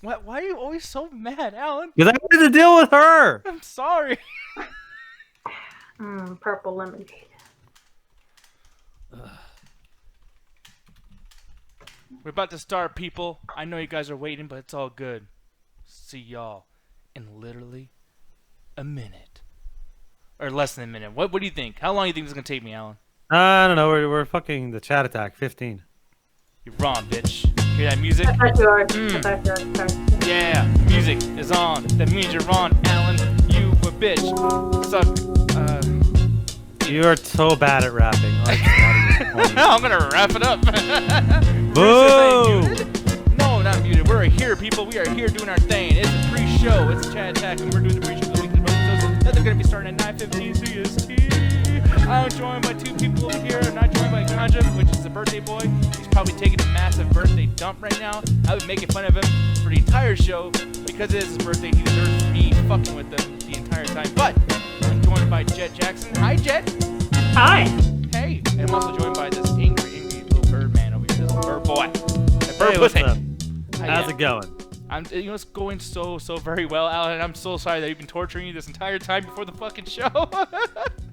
Why are you always so mad, Alan? Because I wanted to deal with her. I'm sorry. Purple lemonade. We're about to start, people. I know you guys are waiting, but it's all good. See y'all in literally a minute. Or less than a minute. What do you think? How long do you think this is going to take me, Alan? I don't know. We're fucking the chat attack 15. You're wrong, bitch. Hear that music? I thought you were. Yeah, music is on. That means you're wrong, Alan. You a bitch. Suck. You are so bad at rapping. Like, I'm gonna wrap it up. Boo! No, not muted. We're here, people. We are here doing our thing. It's a pre-show. It's a chat attack, and we're doing the pre-show. They're gonna be starting at 9:15 CST. I'm joined by two people over here. I'm not joined by Ganja, which is the birthday boy. He's probably taking a massive birthday dump right now. I would making fun of him for the entire show because it is his birthday. He deserves me fucking with him the entire time. But I'm joined by Jet Jackson. Hi, Jet. Hi. Hey. And I'm also joined by this angry little bird man over here. This little bird boy. That bird Hey, what's pussy. up? How's it going? It's going so very well, Alan. I'm so sorry that you've been torturing you this entire time before the fucking show.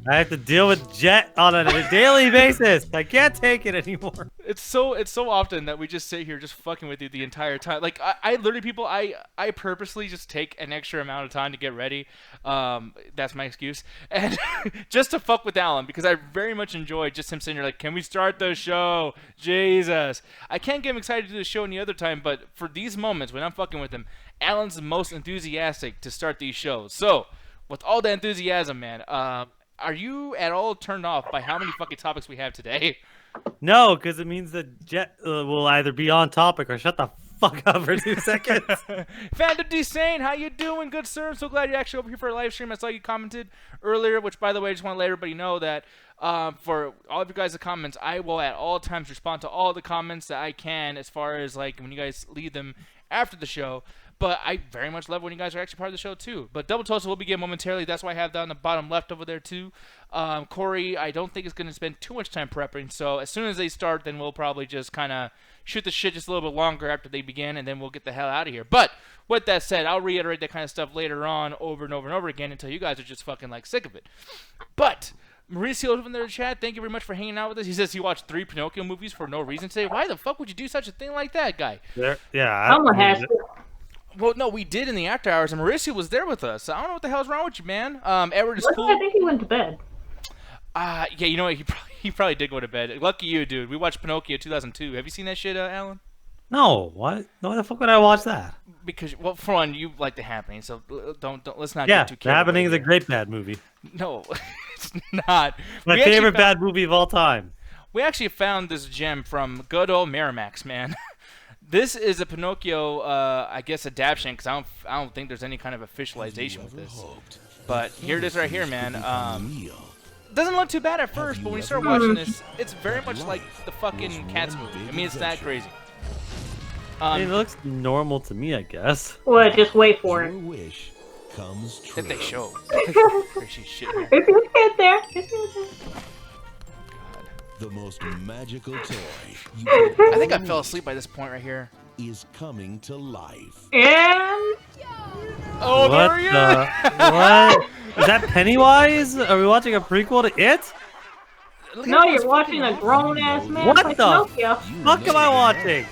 I have to deal with Jet on a daily basis. I can't take it anymore. It's so often that we just sit here just fucking with you the entire time. Like I literally, people, I purposely just take an extra amount of time to get ready. That's my excuse, and just to fuck with Alan because I very much enjoy just him sitting here like, can we start the show? Jesus, I can't get him excited to do the show any other time, but for these moments when I'm fucking with him, Alan's the most enthusiastic to start these shows. So with all the enthusiasm, man, are you at all turned off by how many fucking topics we have today? No, because it means that Jet will either be on topic or shut the fuck up for 2 seconds. Phantom D Sane, how you doing, good sir? I'm so glad you're actually over here for a live stream. I saw you commented earlier, which, by the way, I just want to let everybody know that for all of you guys' comments, I will at all times respond to all the comments that I can as far as, like, when you guys leave them after the show. But I very much love when you guys are actually part of the show, too. But Double Toast will begin momentarily. That's why I have that on the bottom left over there, too. Corey, I don't think is going to spend too much time prepping. So as soon as they start, then we'll probably just kind of shoot the shit just a little bit longer after they begin, and then we'll get the hell out of here. But with that said, I'll reiterate that kind of stuff later on over and over and over again until you guys are just fucking, like, sick of it. But Mauricio over there in the chat, thank you very much for hanging out with us. He says he watched 3 Pinocchio movies for no reason today. Why the fuck would you do such a thing like that, guy? Yeah. Someone has to. Well, no, we did in the after hours, and Mauricio was there with us. So I don't know what the hell's wrong with you, man. Edward is cool. I think he went to bed. Yeah, you know what? He probably did go to bed. Lucky you, dude. We watched Pinocchio 2002. Have you seen that shit, Alan? No, what? Why the fuck would I watch that? Because, well, for one, you like The Happening, so don't let's not Yeah, get too The carried Happening is away a great bad movie. No, it's not. My favorite bad movie of all time. We actually found this gem from good old Miramax, man. This is a Pinocchio, I guess, adaptation, because I don't think there's any kind of officialization with this. But here it is right here, man. Doesn't look too bad at first, but when you start watching this, it's very much like the fucking Cats movie. I mean, it's that crazy. It looks normal to me, I guess. Well, just wait for it. Wish comes true. If they show. Crazy shit here. If you get there. If you get there. The most magical toy I think I fell asleep by this point right here. is coming to life. And Oh, What there he is! What? Is that Pennywise? Are we watching a prequel to It? Look at no, how you're it's watching fucking a grown-ass man What play the Pinocchio. Fuck am I watching?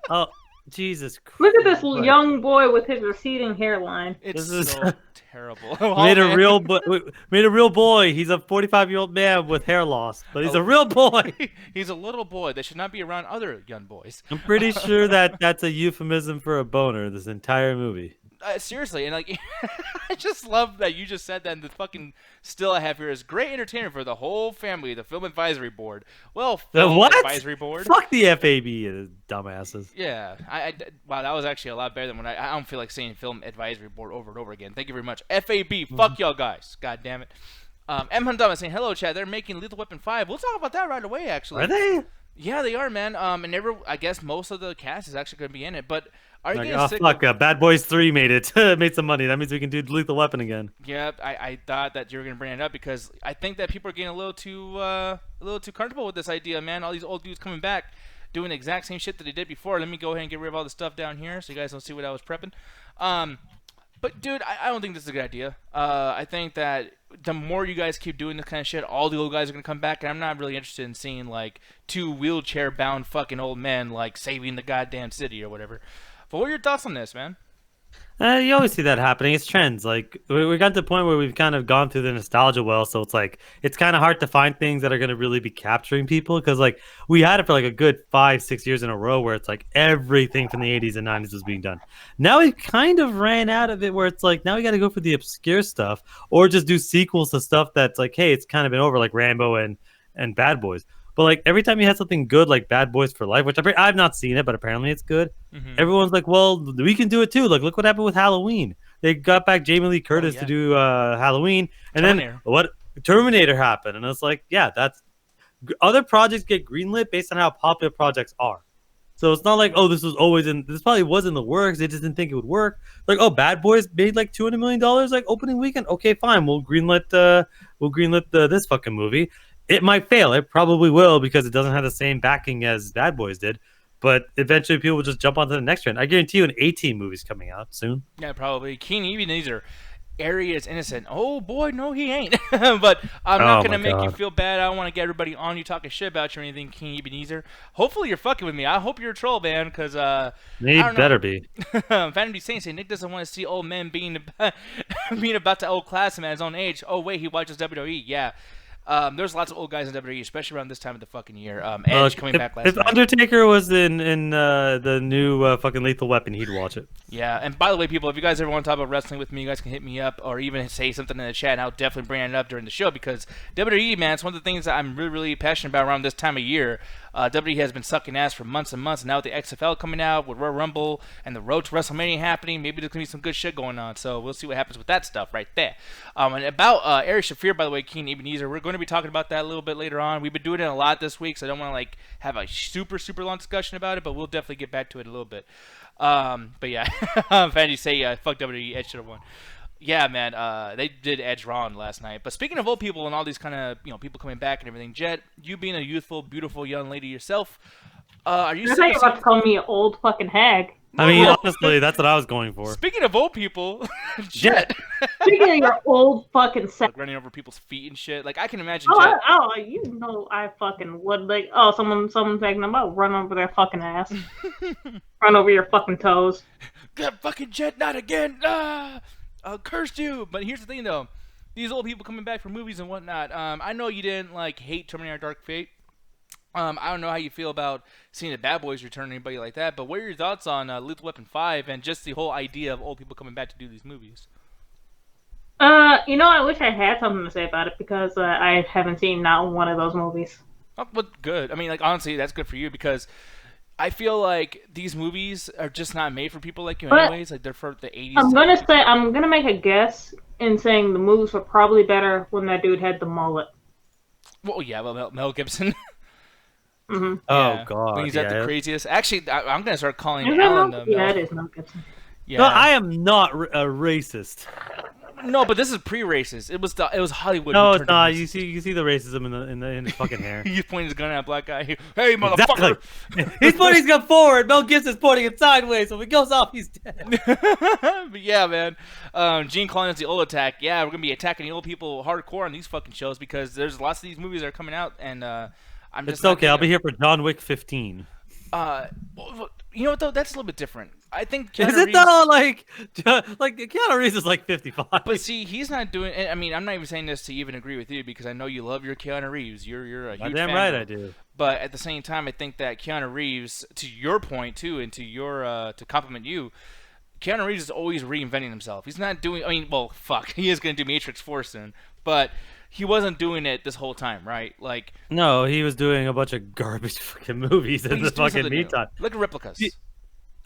Oh, Jesus Christ. Look at this young boy with his receding hairline. It's This is- so terrible. Made a real boy. He's a 45-year-old man with hair loss, but he's a real boy. He's a little boy that should not be around other young boys. I'm pretty sure that that's a euphemism for a boner. This entire movie. Seriously, and like, I just love that you just said that. And the fucking still I have here is great entertainment for the whole family. The Film Advisory Board. Well, The Film what? Advisory Board. Fuck the FAB, you dumbasses. Yeah, wow, that was actually a lot better than when I don't feel like saying Film Advisory Board over and over again. Thank you very much. FAB, fuck y'all guys. God damn it. M. Hundama saying, hello, Chad. They're making Lethal Weapon 5. We'll talk about that right away, actually. Are they? Yeah, they are, man. And I guess most of the cast is actually going to be in it. But are you Like, getting oh, sick fuck, Bad Boys 3 made it. Made some money. That means we can do Lethal Weapon again. Yeah, I thought that you were gonna bring it up because I think that people are getting a little too comfortable with this idea, man. All these old dudes coming back. doing the exact same shit that they did before. Let me go ahead and get rid of all the stuff down here so you guys don't see what I was prepping. But dude, I don't think this is a good idea. I think that the more you guys keep doing this kind of shit, all the old guys are gonna come back, and I'm not really interested in seeing like 2 wheelchair-bound fucking old men like saving the goddamn city or whatever. But what are your thoughts on this, man? You always see that happening. It's trends. Like we got to the point where we've kind of gone through the nostalgia well, so it's like it's kind of hard to find things that are going to really be capturing people because like we had it for like a good 5-6 years in a row where it's like everything from the 80s and 90s was being done. Now we kind of ran out of it where it's like now we got to go for the obscure stuff or just do sequels to stuff that's like hey it's kind of been over like Rambo and Bad Boys. But like every time you had something good like Bad Boys for Life, which I've not seen it, but apparently it's good. Everyone's like, well, we can do it too. Like, look what happened with Halloween. They got back Jamie Lee Curtis to do Halloween, and then what? Terminator happened, and it's like, yeah, that's other projects get greenlit based on how popular projects are. So it's not like, oh, this probably was in the works. They just didn't think it would work. Like, oh, Bad Boys made like $200 million like opening weekend. Okay, fine, we'll greenlit this fucking movie. It might fail. It probably will because it doesn't have the same backing as Bad Boys did. But eventually people will just jump onto the next trend. I guarantee you an 18 movie's coming out soon. Yeah, probably. Keenan Ebenezer, Ari is innocent. Oh, boy, no, he ain't. But I'm not going to make you feel bad. I don't want to get everybody on you talking shit about you or anything, Keenan Ebenezer. Hopefully you're fucking with me. I hope you're a troll, man, because He better be. Vanity Saint say Nick doesn't want to see old men being about to outclass him at his own age. Oh, wait, he watches WWE. Yeah. There's lots of old guys in WWE, especially around this time of the fucking year. Edge coming back last night. If Undertaker was in the new fucking Lethal Weapon, he'd watch it. Yeah, and by the way, people, if you guys ever want to talk about wrestling with me, you guys can hit me up or even say something in the chat, and I'll definitely bring it up during the show because WWE, man, it's one of the things that I'm really, really passionate about around this time of year. WWE has been sucking ass for months and months, and now with the XFL coming out, with Royal Rumble, and the road to WrestleMania happening, maybe there's going to be some good shit going on, so we'll see what happens with that stuff right there. And about Ari Shaffier, by the way, Keenan Ebenezer, we're going to be talking about that a little bit later on. We've been doing it a lot this week, so I don't want to like have a super, super long discussion about it, but we'll definitely get back to it a little bit. But yeah, Fanny say, fuck WWE, Edge should have won. Yeah, man, they did Edge wrong last night. But speaking of old people and all these kind of, people coming back and everything, Jet, you being a youthful, beautiful young lady yourself, are you? I thought you were about to call me an old fucking hag. I mean, honestly, that's what I was going for. Speaking of old people, Jet. Speaking of your old fucking sex. Like running over people's feet and shit. Like I can imagine. Oh, Jet. I fucking would like. Oh, someone's talking about run over their fucking ass, run over your fucking toes. That fucking Jet, not again. I'll curse you. But here's the thing, though. These old people coming back from movies and whatnot. I know you didn't like hate Terminator Dark Fate. I don't know how you feel about seeing the Bad Boys return or anybody like that, but what are your thoughts on Lethal Weapon 5 and just the whole idea of old people coming back to do these movies? I wish I had something to say about it because I haven't seen not one of those movies. Oh, but good. I mean, like, honestly, that's good for you because I feel like these movies are just not made for people like you anyways. Like, they're for the 80s. I'm gonna make a guess in saying the movies were probably better when that dude had the mullet. Well, yeah, Mel Gibson. Mm-hmm. Oh god, when he's at the craziest. Actually, I'm gonna start calling Is Alan that the yeah, it is Mel Gibson. Yeah. No, I am not a racist. No, but this is pre-racist. It was Hollywood. No, it's not. You see the racism in his fucking hair. He's pointing his gun at a black guy. Hey, motherfucker! Exactly. He's pointing his gun forward. Mel Gibson's pointing it sideways. So if it goes off, he's dead. But yeah, man. Gene calling us the old attack. Yeah, we're gonna be attacking the old people hardcore on these fucking shows because there's lots of these movies that are coming out, and I'm just. It's okay. I'll be here for John Wick 15. You know what though? That's a little bit different. I think Keanu Reeves, though? Like Keanu Reeves is like 55. But see, he's not doing. I mean, I'm not even saying this to even agree with you because I know you love your Keanu Reeves. You're a huge damn fan. right I do. But at the same time, I think that Keanu Reeves, to your point too, and to your to compliment you, Keanu Reeves is always reinventing himself. He's not doing. I mean, well, fuck, he is going to do Matrix 4 soon, but he wasn't doing it this whole time, right? Like, no, he was doing a bunch of garbage fucking movies in the fucking meantime. Look at Replicas.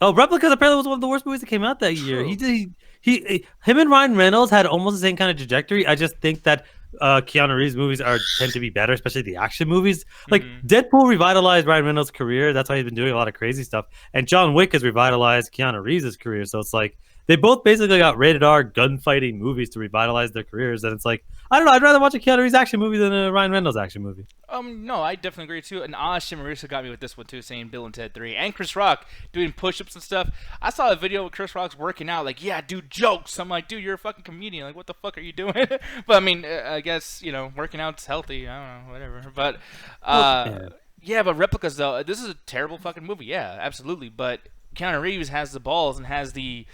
Replicas apparently was one of the worst movies that came out that year. Him and Ryan Reynolds had almost the same kind of trajectory. I just think that Keanu Reeves movies tend to be better, especially the action movies. Like Deadpool revitalized Ryan Reynolds' career. That's why he's been doing a lot of crazy stuff. And John Wick has revitalized Keanu Reeves' career. So it's like they both basically got rated R gunfighting movies to revitalize their careers. And it's like I don't know. I'd rather watch a Keanu Reeves action movie than a Ryan Reynolds action movie. No, I definitely agree too. And Ashton Marissa got me with this one too, saying Bill and Ted 3 and Chris Rock doing push-ups and stuff. I saw a video with Chris Rock's working out, like, yeah, do jokes. I'm like, dude, you're a fucking comedian. Like, what the fuck are you doing? But I mean, I guess working out's healthy. I don't know, whatever. But yeah, but Replicas though, this is a terrible fucking movie. Yeah, absolutely. But Keanu Reeves has the balls and has the,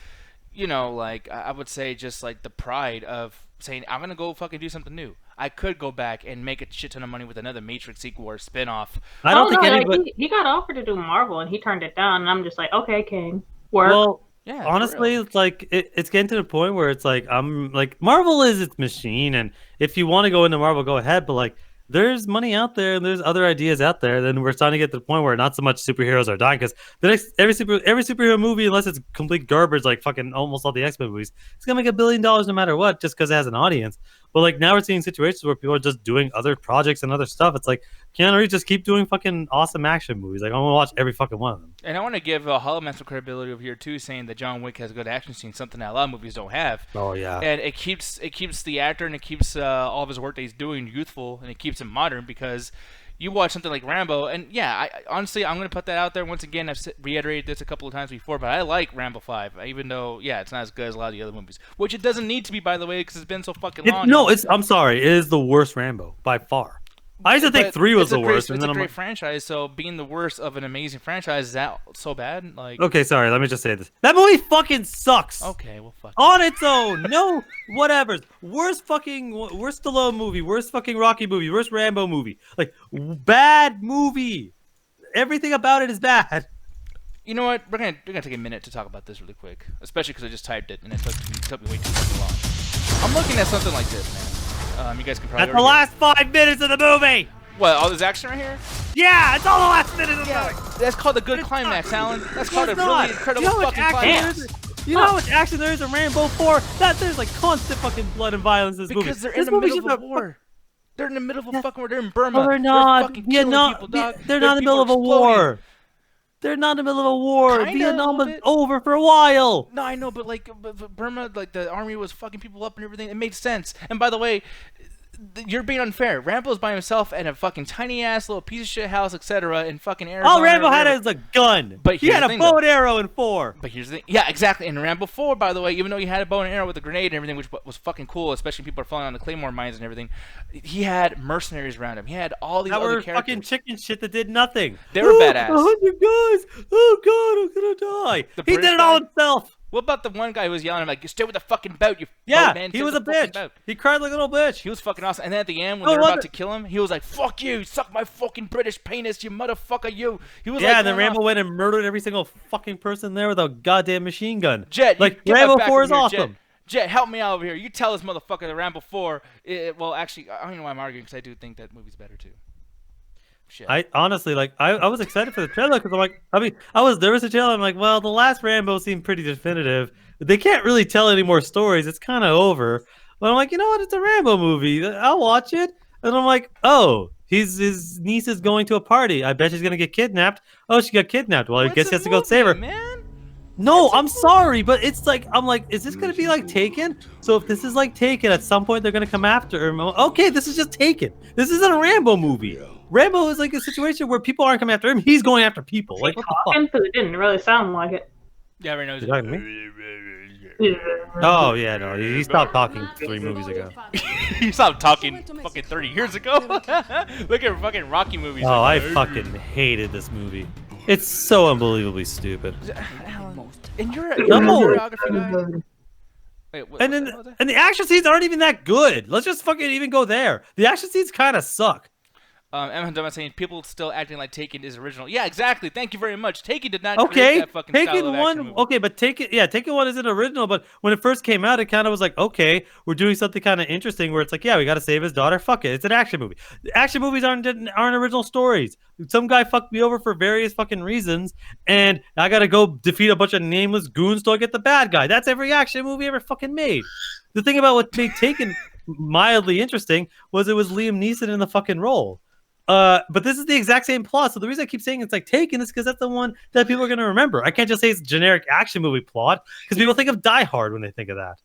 like I would say, just like the pride of saying, I'm gonna go fucking do something new. I could go back and make a shit ton of money with another Matrix sequel or spin-off. I don't think anybody. Like, he got offered to do Marvel and he turned it down. And I'm just like, okay, King, work. Well, Yeah, honestly, it's like it's getting to the point where it's like I'm like Marvel is its machine, and if you want to go into Marvel, go ahead. But like, there's money out there, and there's other ideas out there. Then we're starting to get to the point where not so much superheroes are dying because the next every superhero movie, unless it's complete garbage, like fucking almost all the X-Men movies, it's gonna make $1 billion no matter what, just because it has an audience. But like now we're seeing situations where people are just doing other projects and other stuff. It's like Keanu Reeves just keep doing fucking awesome action movies. Like I want to watch every fucking one of them. And I want to give Hollow Man some credibility over here too, saying that John Wick has a good action scene, something that a lot of movies don't have. Oh yeah. And it keeps the actor and it keeps all of his work that he's doing youthful, and it keeps him modern because you watch something like Rambo, and yeah, honestly, I'm going to put that out there once again. I've reiterated this a couple of times before, but I like Rambo 5, even though, yeah, it's not as good as a lot of the other movies, which it doesn't need to be, by the way, because it's been so fucking long. I'm sorry, it is the worst Rambo by far. I used to think 3 was the worst, and then it's a great franchise. So being the worst of an amazing franchise, is that so bad? Like, okay, sorry. Let me just say this: that movie fucking sucks. Okay, well, fuck. On its own, no, whatever. Worst Stallone movie, worst fucking Rocky movie, worst Rambo movie. Like, bad movie. Everything about it is bad. You know what? We're gonna take a minute to talk about this really quick, especially because I just typed it and it took me way too fucking long. I'm looking at something like this, man. You guys can probably. That's the last 5 minutes of the movie. What? All this action right here? Yeah, it's all the last minute of the movie. That's called a good climax, Alan. That's called a really incredible fucking climax. You know how much action there is in Rambo 4? There's like constant fucking blood and violence in this movie. Because they're in the middle of a war. They're in the middle of a fucking war. They're in Burma. No, they're not. They're fucking killing people, dog. They're not in the middle of a war. They're not in the middle of a war. Vietnam was over for a while. No, I know, but like Burma, like the army was fucking people up and everything. It made sense. And by the way, you're being unfair. Rambo's by himself in a fucking tiny ass little piece of shit house, etc. in fucking Arizona. All Rambo had is a gun. But he had a bow and arrow in 4. But here's the thing. Yeah, exactly. In Rambo 4, by the way, even though he had a bow and arrow with a grenade and everything, which was fucking cool, especially people are falling on the Claymore mines and everything, he had mercenaries around him. He had all these other characters. Fucking chicken shit that did nothing. They were badass. 100 guys. Oh god, I'm gonna die. He did it all himself. What about the one guy who was yelling at him, like, stay with the fucking boat, you yeah, boat, man. He was a bitch. He cried like a little bitch. He was fucking awesome. And then at the end, when they were about to kill him, he was like, fuck you, suck my fucking British penis, you motherfucker, you. He was and then Rambo went and murdered every single fucking person there with a goddamn machine gun. Jet, like, Rambo 4 is awesome. Jet, help me out over here. You tell this motherfucker that Rambo 4, well, actually, I don't even know why I'm arguing, because I do think that movie's better, too. Shit. I honestly I was excited for the trailer because I'm like, there was a trailer. I'm like, well, the last Rambo seemed pretty definitive. They can't really tell any more stories. It's kind of over. But I'm like, you know what? It's a Rambo movie. I'll watch it. And I'm like, oh, his niece is going to a party. I bet she's gonna get kidnapped. Oh, she got kidnapped. Well, I guess he has to go save her. Man? No, I'm sorry, but it's like I'm like, is this gonna be like Taken? So if this is like Taken, at some point they're gonna come after him. Okay, this is just Taken. This isn't a Rambo movie. Rambo is like a situation where people aren't coming after him. He's going after people. Like, what the fuck? It didn't really sound like it. Yeah, right now. Is that me? Oh yeah, no, he stopped talking 3 movies ago. He stopped talking fucking 30 years ago. Look at fucking Rocky movies. Oh, I fucking hated this movie. It's so unbelievably stupid. And you're a choreography guy. Wait, what, and the action scenes aren't even that good. Let's just fucking even go there. The action scenes kind of suck. Emma Dumba saying people still acting like Taken is original. Yeah, exactly. Thank you very much. Taken did not create that fucking style of action movie. Okay, but Taken 1 isn't original, but when it first came out, it kind of was like, okay, we're doing something kind of interesting where it's like, yeah, we got to save his daughter. Fuck it. It's an action movie. Action movies aren't original stories. Some guy fucked me over for various fucking reasons, and I got to go defeat a bunch of nameless goons till I get the bad guy. That's every action movie ever fucking made. The thing about what made Taken mildly interesting was it was Liam Neeson in the fucking role. But this is the exact same plot. So the reason I keep saying it's like Taken is because that's the one that people are going to remember. I can't just say it's generic action movie plot because people think of Die Hard when they think of that.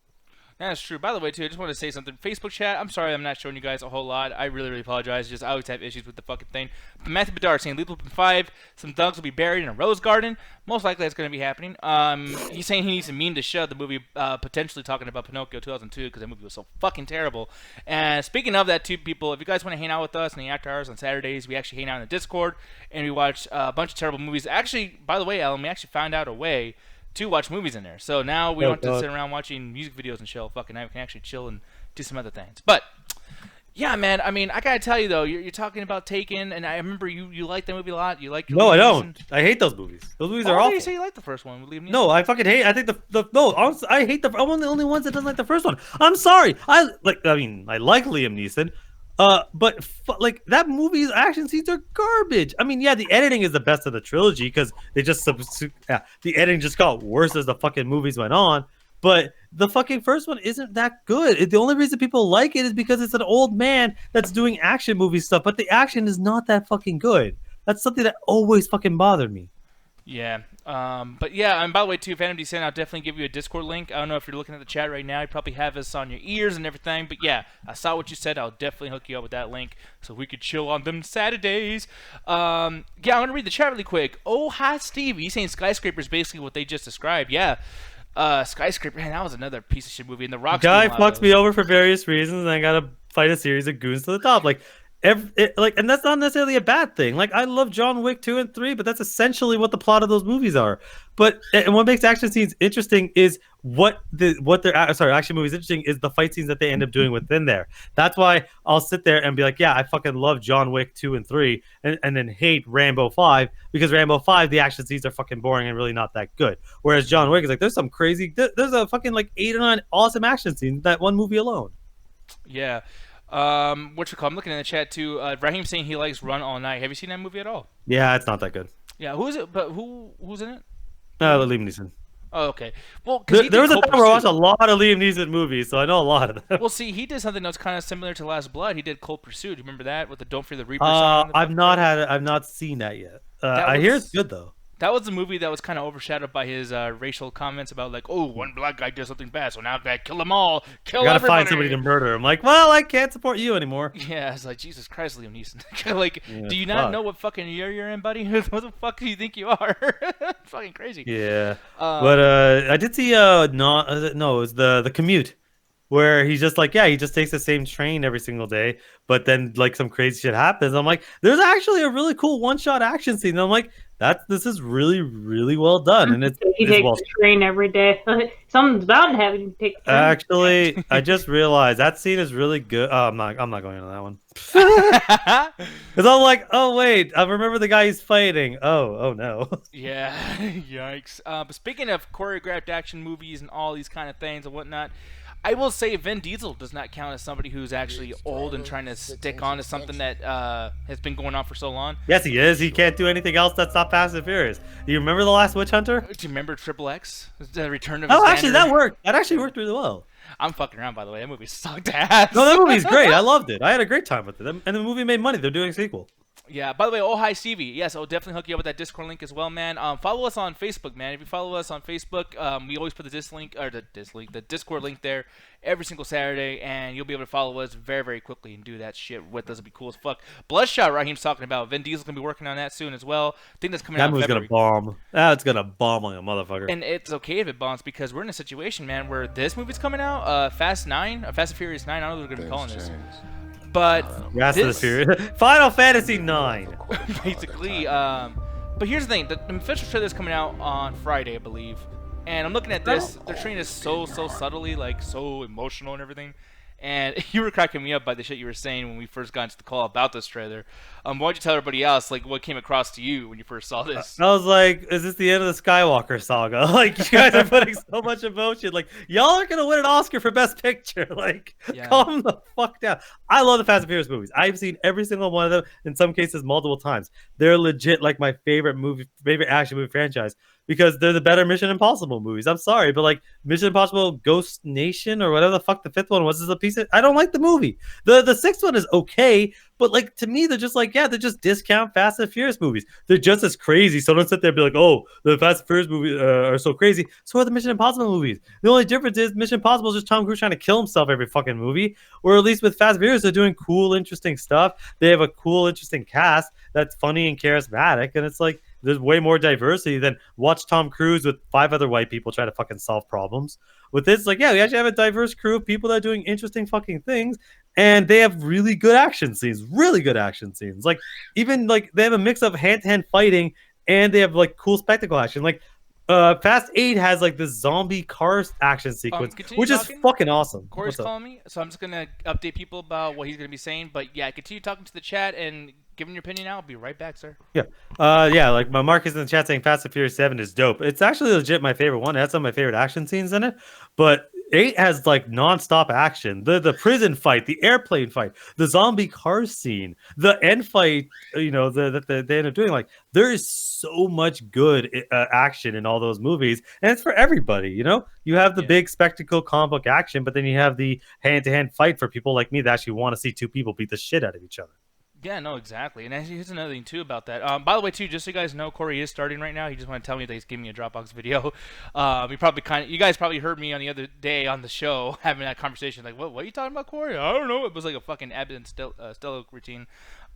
That's true. By the way, too, I just want to say something. Facebook chat, I'm sorry I'm not showing you guys a whole lot. I really, really apologize. Just I always have issues with the fucking thing. But Matthew Bedard saying Lethal Weapon 5, some thugs will be buried in a rose garden. Most likely that's going to be happening. He's saying he needs to mean to show the movie, potentially talking about Pinocchio 2002, because that movie was so fucking terrible. And speaking of that, too, people, if you guys want to hang out with us in the after hours on Saturdays, we actually hang out in the Discord, and we watch a bunch of terrible movies. Actually, by the way, Alan, we actually found out a way to watch movies in there. So now we don't have to sit around watching music videos and chill fucking night. We can actually chill and do some other things. But yeah, man, I mean, I gotta tell you though, you're talking about Taken, and I remember you liked that movie a lot. You like No, I don't. I hate those movies. Those movies are awful. You say you like the first one with Liam Neeson? No, I fucking hate. I think no. Honestly, I hate I'm one of the only ones that doesn't like the first one. I'm sorry. I like Liam Neeson. But like that movie's action scenes are garbage. I mean, yeah, the editing is the best of the trilogy because they just the editing just got worse as the fucking movies went on. But the fucking first one isn't that good. The only reason people like it is because it's an old man that's doing action movie stuff. But the action is not that fucking good. That's something that always fucking bothered me. Yeah. But yeah, and by the way, too, Phantom Descent, I'll definitely give you a Discord link. I don't know if you're looking at the chat right now. You probably have us on your ears and everything. But yeah, I saw what you said. I'll definitely hook you up with that link so we could chill on them Saturdays. Yeah, I'm going to read the chat really quick. Oh, hi, Steve. He's saying Skyscraper is basically what they just described. Yeah. Skyscraper, man, that was another piece of shit movie. And the Rock's guy fucks me over for various reasons, and I gotta fight a series of goons to the top. Like, and that's not necessarily a bad thing. Like, I love John Wick 2 and 3, but that's essentially what the plot of those movies are. And what makes action scenes interesting is action movies interesting is the fight scenes that they end up doing within there. That's why I'll sit there and be like, yeah, I fucking love John Wick 2 and 3, and then hate Rambo 5 because Rambo 5 the action scenes are fucking boring and really not that good. Whereas John Wick is like, there's some crazy, there's a fucking like 8 or 9 awesome action scenes in that one movie alone. Yeah. I'm looking in the chat too. Raheem saying he likes Run All Night. Have you seen that movie at all? Yeah, it's not that good. Yeah, who is it? But who's in it? Liam Neeson. Oh, okay. Well, there was a time where I watched a lot of Liam Neeson movies, so I know a lot of them. Well, see, he did something that's kind of similar to Last Blood. He did Cold Pursuit. Do you remember that with the Don't Fear the Reaper song? I've not seen that yet. I hear it's good though. That was a movie that was kind of overshadowed by his racial comments about like, oh, one black guy did something bad, so now I gotta kill them all. Kill everybody. Gotta find somebody to murder. I'm like, well, I can't support you anymore. Yeah, it's like, Jesus Christ, Liam Neeson. Like, yeah, do you not know what fucking year you're in, buddy? What the fuck do you think you are? It's fucking crazy. Yeah. But I did see it was the Commute, where he's just like, yeah, he just takes the same train every single day, but then like some crazy shit happens. I'm like, there's actually a really cool one-shot action scene. And I'm like, this is really, really well done. And he takes the train every day. Something's bound to happen. You take the train. Actually, I just realized that scene is really good. Oh, I'm not going into that one. Because I'm like, oh wait, I remember the guy he's fighting. Oh no. Yeah, yikes. But speaking of choreographed action movies and all these kind of things and whatnot, I will say Vin Diesel does not count as somebody who's actually old and trying to stick on to something that has been going on for so long. Yes, he is. He can't do anything else that's not Fast and Furious. Do you remember The Last Witch Hunter? Do you remember Triple X? The Return of Xander? Actually, that worked. That actually worked really well. I'm fucking around, by the way. That movie sucked ass. No, that movie's great. I loved it. I had a great time with it. And the movie made money. They're doing a sequel. Yeah, by the way, oh, hi, Stevie. Yes, I'll definitely hook you up with that Discord link as well, man. Follow us on Facebook, man. If you follow us on Facebook, we always put the Discord link there every single Saturday, and you'll be able to follow us very, very quickly and do that shit with us. It'll be cool as fuck. Bloodshot, Raheem's talking about. Vin Diesel's going to be working on that soon as well. I think that's coming out in February. That movie's going to bomb. That's going to bomb like a motherfucker. And it's okay if it bombs because we're in a situation, man, where this movie's coming out, Fast and Furious 9, I don't know what we're going to be calling this. But Final Fantasy 9. Basically, but here's the thing: the official trailer is coming out on Friday, I believe. And I'm looking at this; they're treating this so subtly, like so emotional and everything. And you were cracking me up by the shit you were saying when we first got into the call about this trailer. Why'd you tell everybody else, like, what came across to you when you first saw this? I was like, is this the end of the Skywalker saga? Like, you guys are putting so much emotion. Like, y'all are going to win an Oscar for Best Picture. Like, calm the fuck down. I love the Fast and Furious movies. I've seen every single one of them, in some cases multiple times. They're legit like my favorite action movie franchise. Because they're the better Mission Impossible movies. I'm sorry, but like Mission Impossible Ghost Nation or whatever the fuck the fifth one was is a piece decent. I don't like the movie. The sixth one is okay, but like to me, they're just like, yeah, they're just discount Fast and Furious movies. They're just as crazy. So don't sit there and be like, oh, the Fast and Furious movies are so crazy. So are the Mission Impossible movies. The only difference is Mission Impossible is just Tom Cruise trying to kill himself every fucking movie. Or at least with Fast and Furious, they're doing cool, interesting stuff. They have a cool, interesting cast that's funny and charismatic, and it's like there's way more diversity than watch Tom Cruise with 5 other white people try to fucking solve problems. With this, like, yeah, we actually have a diverse crew of people that are doing interesting fucking things, and they have really good action scenes, really good action scenes. Like, even like they have a mix of hand-to-hand fighting, and they have like cool spectacle action. Like, Fast 8 has like this zombie car action sequence, which is fucking awesome. Corey's calling me, so I'm just gonna update people about what he's gonna be saying. But yeah, continue talking to the chat and giving your opinion out. I'll be right back, sir. Yeah. Yeah, like my Marcus in the chat saying Fast and Furious 7 is dope. It's actually legit my favorite one. It has some of my favorite action scenes in it. But 8 has like non-stop action. The prison fight, the airplane fight, the zombie car scene, the end fight, you know, that they end up doing. Like, there is so much good action in all those movies, and it's for everybody. You know, you have the big spectacle comic book action, but then you have the hand-to-hand fight for people like me that actually want to see 2 people beat the shit out of each other. Yeah, no, exactly. And actually, here's another thing, too, about that. By the way, too, just so you guys know, Corey is starting right now. He just want to tell me that he's giving me a Dropbox video. You guys probably heard me on the other day on the show having that conversation. Like, what are you talking about, Corey? I don't know. It was like a fucking Abbott and Stella routine.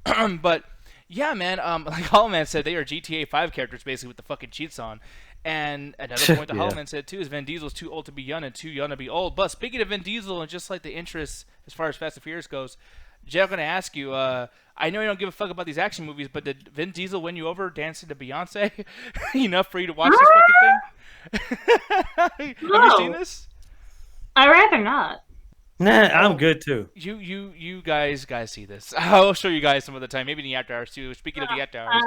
But, yeah, man, like Hollow Man said, they are GTA 5 characters, basically, with the fucking cheats on. And another point that Hollow Man said, too, is Vin Diesel's too old to be young and too young to be old. But speaking of Vin Diesel and just like the interests as far as Fast and Furious goes, Jay, I'm going to ask you, I know you don't give a fuck about these action movies, but did Vin Diesel win you over dancing to Beyonce enough for you to watch this fucking thing? No. Have you seen this? I'd rather not. Nah, I'm good too. You guys see this. I'll show you guys some other time, maybe in the after hours too. Speaking of the after hours.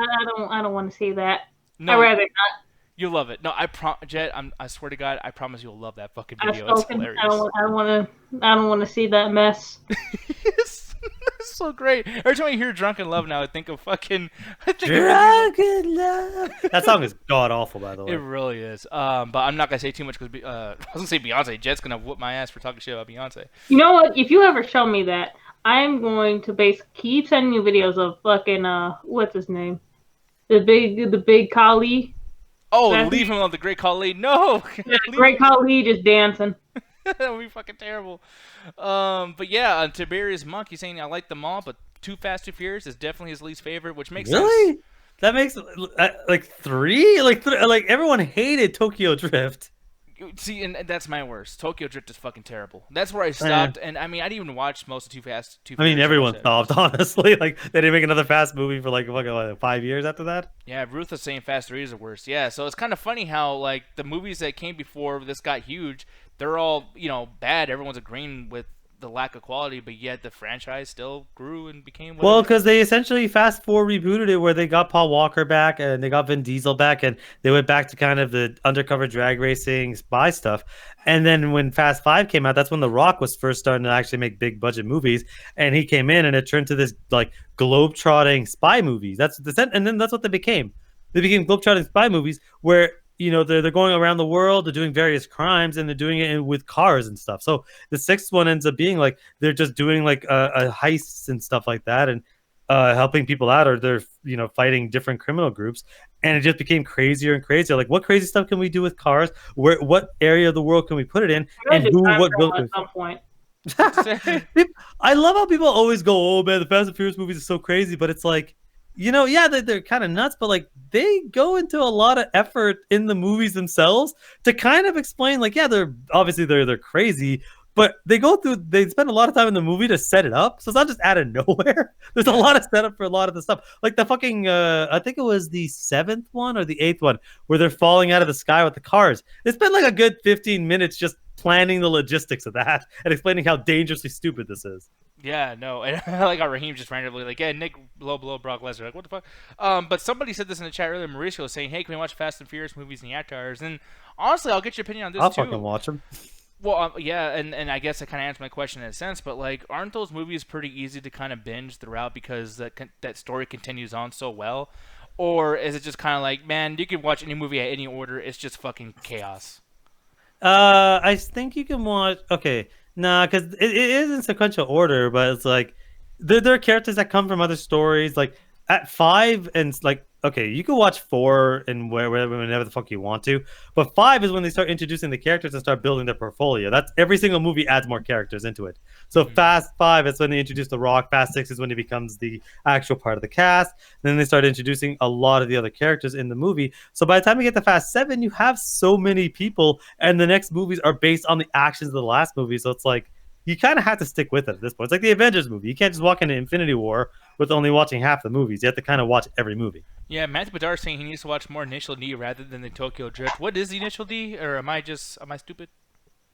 I don't want to see that. No, I'd rather not. You'll love it. No, Jet, I swear to God, I promise you'll love that fucking video. It's hilarious. I don't want to see that mess. It's so great. Every time I hear Drunken Love now, I think of fucking... Drunken Love. That song is god-awful, by the way. It really is. But I'm not going to say too much because I was going to say Beyonce. Jet's going to whoop my ass for talking shit about Beyonce. You know what? If you ever show me that, I'm going to keep sending you videos of fucking, what's his name? The big Kali. Oh, leave him on the Great Khali. No! Yeah, Great Khali just dancing. That would be fucking terrible. But yeah, Tiberius Monk, he's saying I like them all, but Too Fast, Too Furious is definitely his least favorite, which makes sense. Really? That makes like 3? Like everyone hated Tokyo Drift. See, and that's my worst. Tokyo Drift is fucking terrible. That's where I stopped, and I mean, I didn't even watch most of Too Fast, Too Furious. I mean, everyone stopped, honestly. Like, they didn't make another Fast movie for like fucking 5 years after that. Yeah, Ruth is saying Fast 3 is the worst. Yeah, so it's kind of funny how, like, the movies that came before this got huge, they're all, you know, bad. Everyone's agreeing with the lack of quality, but yet the franchise still grew and became whatever. Well, because they essentially Fast 4 rebooted it, where they got Paul Walker back and they got Vin Diesel back, and they went back to kind of the undercover drag racing spy stuff. And then when Fast 5 came out, that's when The Rock was first starting to actually make big budget movies, and he came in and it turned to this like globe-trotting spy movies. And then that's what they became. They became globe-trotting spy movies where, you know, they're going around the world, they're doing various crimes, and they're doing it with cars and stuff. So the 6th one ends up being like they're just doing like a heists and stuff like that, and helping people out, or they're, you know, fighting different criminal groups. And it just became crazier and crazier. Like, what crazy stuff can we do with cars? What area of the world can we put it in? And what will at some point. I love how people always go, "Oh man, the Fast and Furious movies are so crazy," but it's like, you know, yeah, they're kind of nuts, but like they go into a lot of effort in the movies themselves to kind of explain, like, yeah, they're crazy, but they spend a lot of time in the movie to set it up, so it's not just out of nowhere. There's a lot of setup for a lot of the stuff, like the fucking I think it was the 7th one or the 8th one where they're falling out of the sky with the cars. They spent like a good 15 minutes just planning the logistics of that and explaining how dangerously stupid this is. Yeah, no, and I like how Raheem just randomly like, yeah, Nick blow Brock Lesnar. Like, what the fuck? But somebody said this in the chat earlier. Mauricio was saying, hey, can we watch Fast and Furious movies in the after hours? And honestly, I'll get your opinion on this I'll too. fucking watch them. Well, yeah, and I guess I kind of answered my question in a sense, but like, aren't those movies pretty easy to kind of binge throughout because that story continues on so well? Or is it just kind of like, man, you can watch any movie at any order, it's just fucking chaos? I think you can watch. Okay, Nah, because it is in sequential order, but it's like there are characters that come from other stories. Like at 5 and like okay, you can watch 4 and whenever the fuck you want to, but 5 is when they start introducing the characters and start building their portfolio. That's every single movie adds more characters into it. So Fast 5 is when they introduce The Rock. Fast 6 is when he becomes the actual part of the cast. Then they start introducing a lot of the other characters in the movie. So by the time you get to Fast 7, you have so many people, and the next movies are based on the actions of the last movie. So it's like you kind of have to stick with it at this point. It's like the Avengers movie. You can't just walk into Infinity War with only watching half the movies. You have to kind of watch every movie. Yeah, Matthew Bedard is saying he needs to watch more Initial D rather than the Tokyo Drift. What is the Initial D, or am I stupid?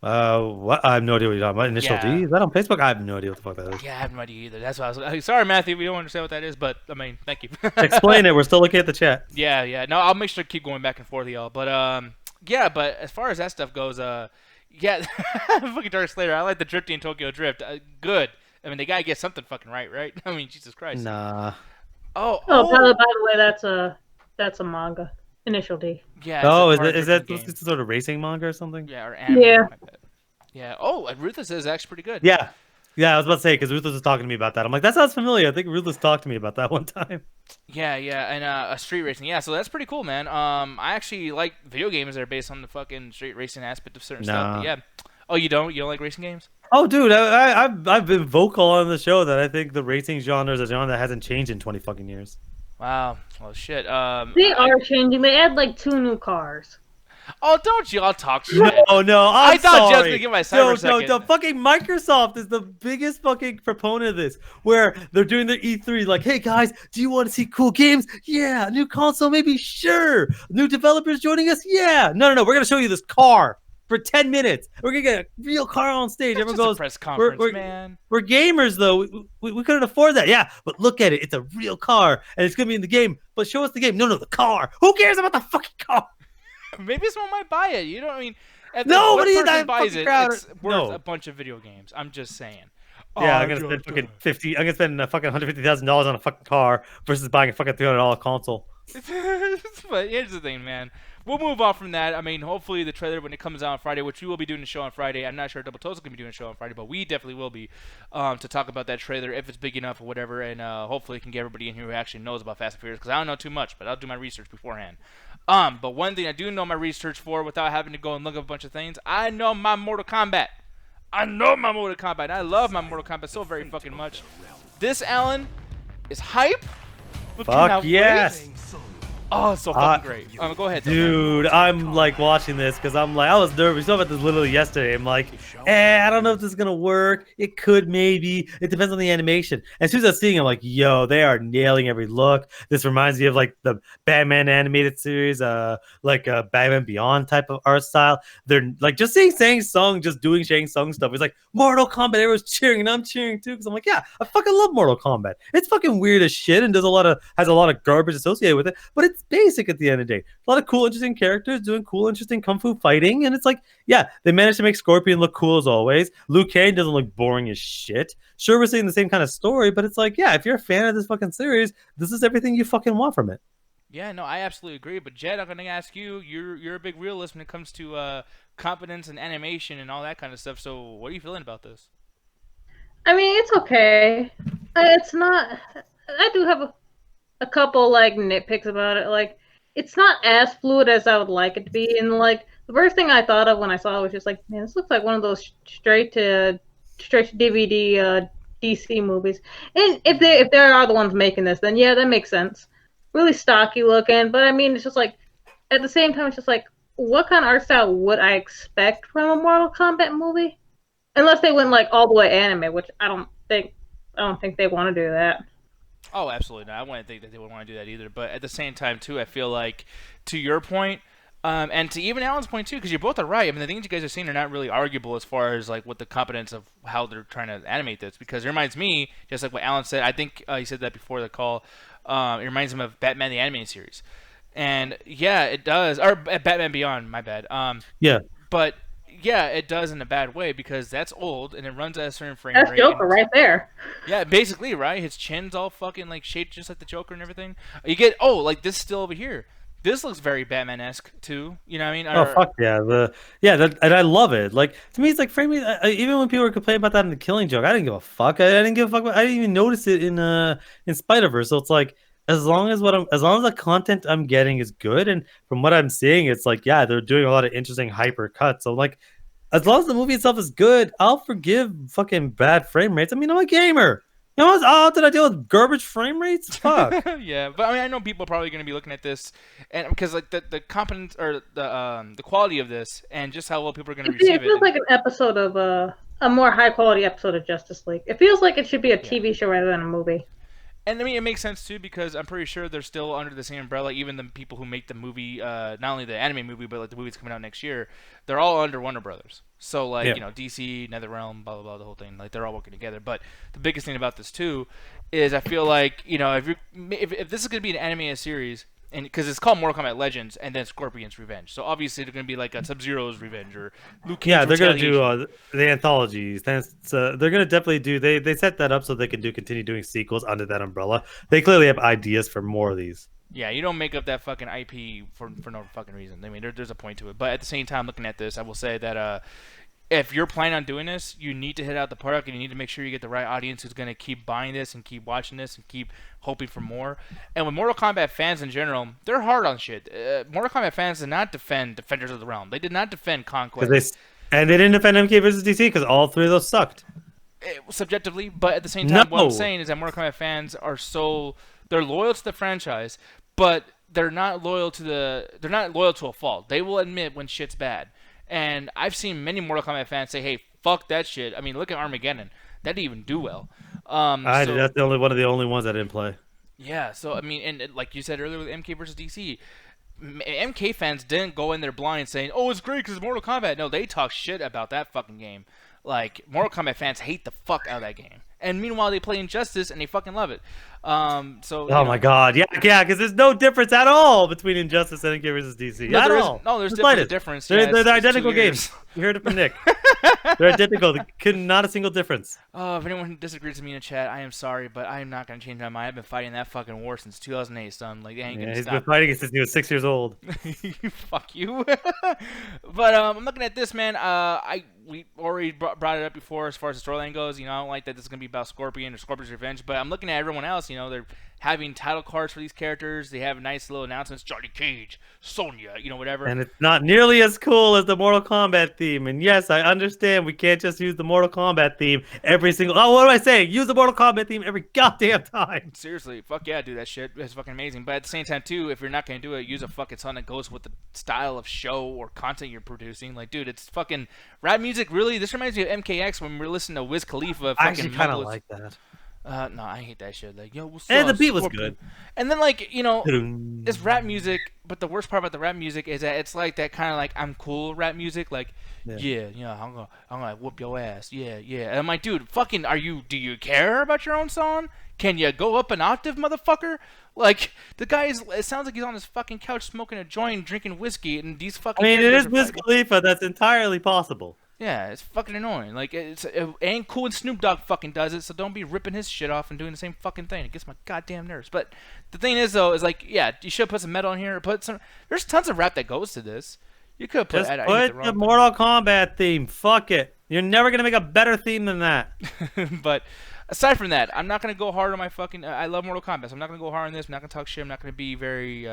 What? I have no idea what you're talking about. Initial Yeah. D? Is that on Facebook? I have no idea what the fuck that is. Yeah, I have no idea either. That's why I was like, sorry, Matthew, we don't understand what that is, but I mean, thank you. Explain it. We're still looking at the chat. Yeah. No, I'll make sure to keep going back and forth, y'all. But yeah. But as far as that stuff goes, yeah, fucking Dark Slayer. I like the drifting in Tokyo Drift. Good. I mean, they gotta get something fucking right? I mean, Jesus Christ. Nah. Oh, by the way, that's a manga. Initial D. Yeah. Oh, it's a is that drifting game. some sort of racing manga or something? Yeah, or anime. Yeah. My bad. Yeah. Oh, and Ruthless is actually pretty good. Yeah. Yeah, I was about to say, because Ruthless was talking to me about that. I'm like, that sounds familiar. I think Ruthless talked to me about that one time. Yeah, and a street racing. Yeah, so that's pretty cool, man. I actually like video games that are based on the fucking street racing aspect of certain stuff. But yeah. Oh, you don't? You don't like racing games? Oh, dude, I've been vocal on the show that I think the racing genre is a genre that hasn't changed in 20 fucking years. Wow. Well, shit. They are changing. They add like 2 new cars. Oh, don't y'all talk shit. No, I thought sorry. you was gonna get my cyber second. No, fucking Microsoft is the biggest fucking proponent of this, where they're doing their E3, like, hey guys, do you want to see cool games? Yeah, new console, maybe, sure. New developers joining us? Yeah. No, we're gonna show you this car for 10 minutes. We're gonna get a real car on stage. That's Everyone just goes, a press conference, man. We're gamers though. We couldn't afford that. Yeah, but look at it. It's a real car, and it's gonna be in the game. But show us the game. No, the car. Who cares about the fucking car? Maybe someone might buy it. You know what I mean? Nobody One in person that buys fucking it. crowd. It's worth a bunch of video games. I'm just saying. Yeah, I'm gonna spend fucking $50. I'm gonna spend fucking $150,000 on a fucking car versus buying a fucking $300 console. But here's the thing, man. We'll move on from that. I mean, hopefully the trailer when it comes out on Friday, which we will be doing the show on Friday. I'm not sure Double Toes is gonna be doing a show on Friday, but we definitely will be to talk about that trailer if it's big enough or whatever, and hopefully can get everybody in here who actually knows about Fast and Furious because I don't know too much, but I'll do my research beforehand. But one thing I do know my research for without having to go and look up a bunch of things, I know my Mortal Kombat. I love my Mortal Kombat so very fucking much. This, Alan, is hype. Fuck yes. Oh, it's so fucking great. Go ahead, dude. I'm like watching this because I'm like, I was nervous. We talked about this literally yesterday. I'm like, I don't know if this is gonna work. It could, maybe. It depends on the animation. And as soon as I was seeing, I'm like, yo, they are nailing every look. This reminds me of like the Batman animated series, like Batman Beyond type of art style. They're like just seeing Shang Tsung just doing Shang Tsung stuff. It's like Mortal Kombat. Everyone's cheering, and I'm cheering too because I'm like, yeah, I fucking love Mortal Kombat. It's fucking weird as shit and has a lot of garbage associated with it, but it's basic at the end of the day. A lot of cool, interesting characters doing cool, interesting kung fu fighting, and it's like, yeah, they managed to make Scorpion look cool as always. Liu Kang doesn't look boring as shit. Sure, we're seeing the same kind of story, but it's like, yeah, if you're a fan of this fucking series, this is everything you fucking want from it. Yeah, no, I absolutely agree. But Jed, I'm gonna ask you. You're a big realist when it comes to competence and animation and all that kind of stuff. So, what are you feeling about this? I mean, it's okay. It's not. I do have a couple like nitpicks about it. Like, it's not as fluid as I would like it to be. And like, the first thing I thought of when I saw it was just like, man, this looks like one of those straight to DVD DC movies. And if they are the ones making this, then yeah, that makes sense. Really stocky looking, but I mean, it's just like, at the same time, it's just like, what kind of art style would I expect from a Mortal Kombat movie? Unless they went like all the way anime, which I don't think they want to do that. Oh, absolutely not. I wouldn't think that they would want to do that either. But at the same time, too, I feel like, to your point, and to even Alan's point, too, because you both are right. I mean, the things you guys are saying are not really arguable as far as, like, what the competence of how they're trying to animate this. Because it reminds me, just like what Alan said, I think he said that before the call, it reminds him of Batman the Animated Series. And, yeah, it does. Or Batman Beyond, my bad. Yeah. But, yeah, it does in a bad way because that's old and it runs at a certain frame rate. That's Joker right there. Yeah, basically, right? His chin's all fucking, like, shaped just like the Joker and everything. You get, like, this still over here. This looks very Batman-esque too. You know what I mean? Oh fuck yeah, and I love it. Like to me, it's like frame rate. Even when people were complaining about that in the Killing Joke, I didn't give a fuck. I didn't give a fuck. I didn't even notice it in Spider-Verse. So it's like as long as the content I'm getting is good, and from what I'm seeing, it's like yeah, they're doing a lot of interesting hyper cuts. So like as long as the movie itself is good, I'll forgive fucking bad frame rates. I mean, I'm a gamer. You know, how did I deal with garbage frame rates? Fuck. Yeah, but I mean, I know people are probably going to be looking at this, and because like the competence or the quality of this, and just how well people are going to receive it feels like an episode of a more high quality episode of Justice League. It feels like it should be a TV show rather than a movie. And I mean, it makes sense too because I'm pretty sure they're still under the same umbrella. Even the people who make the movie, not only the anime movie, but like the movie's coming out next year, they're all under Warner Brothers. So like you know, DC, NetherRealm, blah blah blah, the whole thing. Like they're all working together. But the biggest thing about this too is I feel like you know if this is going to be an animated series. And because it's called Mortal Kombat Legends and then Scorpion's Revenge, so obviously they're gonna be like a Sub-Zero's Revenge or Liu Kang's Yeah, they're gonna Retaliation. do the anthologies. They're gonna definitely do. They set that up so they can continue doing sequels under that umbrella. They clearly have ideas for more of these. Yeah, you don't make up that fucking IP for no fucking reason. I mean, there's a point to it. But at the same time, looking at this, I will say that if you're planning on doing this, you need to hit out the park and you need to make sure you get the right audience who's going to keep buying this and keep watching this and keep hoping for more. And with Mortal Kombat fans in general, they're hard on shit. Mortal Kombat fans did not defend Defenders of the Realm. They did not defend Conquest. They didn't defend MK versus DC because all three of those sucked. Subjectively, but at the same time, what I'm No. saying is that Mortal Kombat fans are they're loyal to the franchise, but they're not loyal to a fault. They will admit when shit's bad. And I've seen many Mortal Kombat fans say, "Hey, fuck that shit." I mean, look at Armageddon. That didn't even do well. That's one of the only ones I didn't play. Yeah, so I mean, and like you said earlier with MK versus DC, MK fans didn't go in there blind saying, "Oh, it's great because it's Mortal Kombat." No, they talk shit about that fucking game. Like Mortal Kombat fans hate the fuck out of that game, and meanwhile they play Injustice and they fucking love it. Oh my god, yeah, because there's no difference at all between Injustice and MK versus DC. No, at there is, all. no, there's The definitely a slightest. difference. They're, Yeah, they're it's identical 2 years. games. You heard it from Nick. They're identical. Not a single difference. If anyone disagrees with me in the chat, I am sorry, but I am not gonna change my mind. I've been fighting that fucking war since 2008, son. Like, they ain't gonna He's stop. been fighting it since he was 6 years old. Fuck you. But I'm looking at this, man. We already brought it up before as far as the storyline goes. You know, I don't like that this is gonna be about Scorpion or Scorpion's Revenge. But I'm looking at everyone else. You know, they're having title cards for these characters. They have nice little announcements. Johnny Cage, Sonya, you know, whatever. And it's not nearly as cool as the Mortal Kombat theme. And yes, I understand we can't just use the Mortal Kombat theme every single... Oh, what am I saying? Use the Mortal Kombat theme every goddamn time. Seriously, fuck yeah, dude, that shit is fucking amazing. But at the same time, too, if you're not gonna do it, use a fucking song that goes with the style of show or content you're producing. Like, dude, it's fucking rap music. Really, this reminds me of MKX when we were listening to Wiz Khalifa. I actually kind of like that. No, I hate that shit. Like, yo, what's And up, the beat was Scorpion? good. And then, like, you know, it's rap music, but the worst part about the rap music is that it's like that kind of like I'm cool rap music. Like, yeah, I'm gonna whoop your ass. Yeah. And I'm like, dude, fucking, do you care about your own song? Can you go up an octave, motherfucker? Like, the guy it sounds like he's on his fucking couch smoking a joint, drinking whiskey, and these fucking. I mean, it is characters are Wiz fucking- Khalifa. That's entirely possible. Yeah, it's fucking annoying. Like, it ain't cool when Snoop Dogg fucking does it, so don't be ripping his shit off and doing the same fucking thing. It gets my goddamn nerves. But the thing is, though, is like, yeah, you should put some metal in here. There's tons of rap that goes to this. You could put. Just I hit put wrong the button. Mortal Kombat theme. Fuck it. You're never going to make a better theme than that. But aside from that, I'm not gonna go hard on my fucking. I love Mortal Kombat, so I'm not gonna go hard on this. I'm not gonna talk shit. I'm not gonna be very,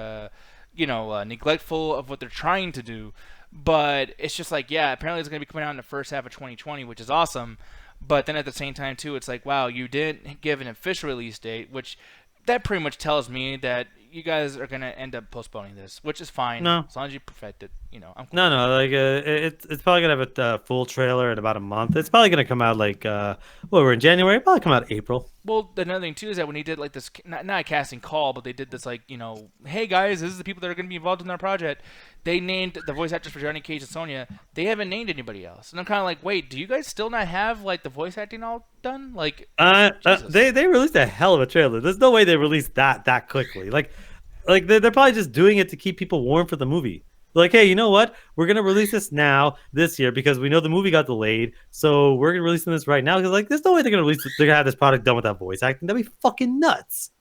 neglectful of what they're trying to do. But it's just like, yeah, apparently it's gonna be coming out in the first half of 2020, which is awesome. But then at the same time too, it's like, wow, you didn't give an official release date, which that pretty much tells me that you guys are gonna end up postponing this, which is fine. No. As long as you perfect it, I'm cool. No, like it's probably gonna have a full trailer in about a month. It's probably gonna come out like we're in January. It'll probably come out April. Well, another thing too is that when he did like this, not a casting call, but they did this like, hey guys, this is the people that are going to be involved in our project. They named the voice actors for Johnny Cage and Sonya. They haven't named anybody else, and I'm kind of like, wait, do you guys still not have like the voice acting all done? Like, Jesus. They released a hell of a trailer. There's no way they released that quickly. Like they're probably just doing it to keep people warm for the movie. Like, hey, you know what? We're gonna release this this year because we know the movie got delayed, so we're gonna release this right now. Because like, there's no way they're gonna have this product done without voice acting. That'd be fucking nuts.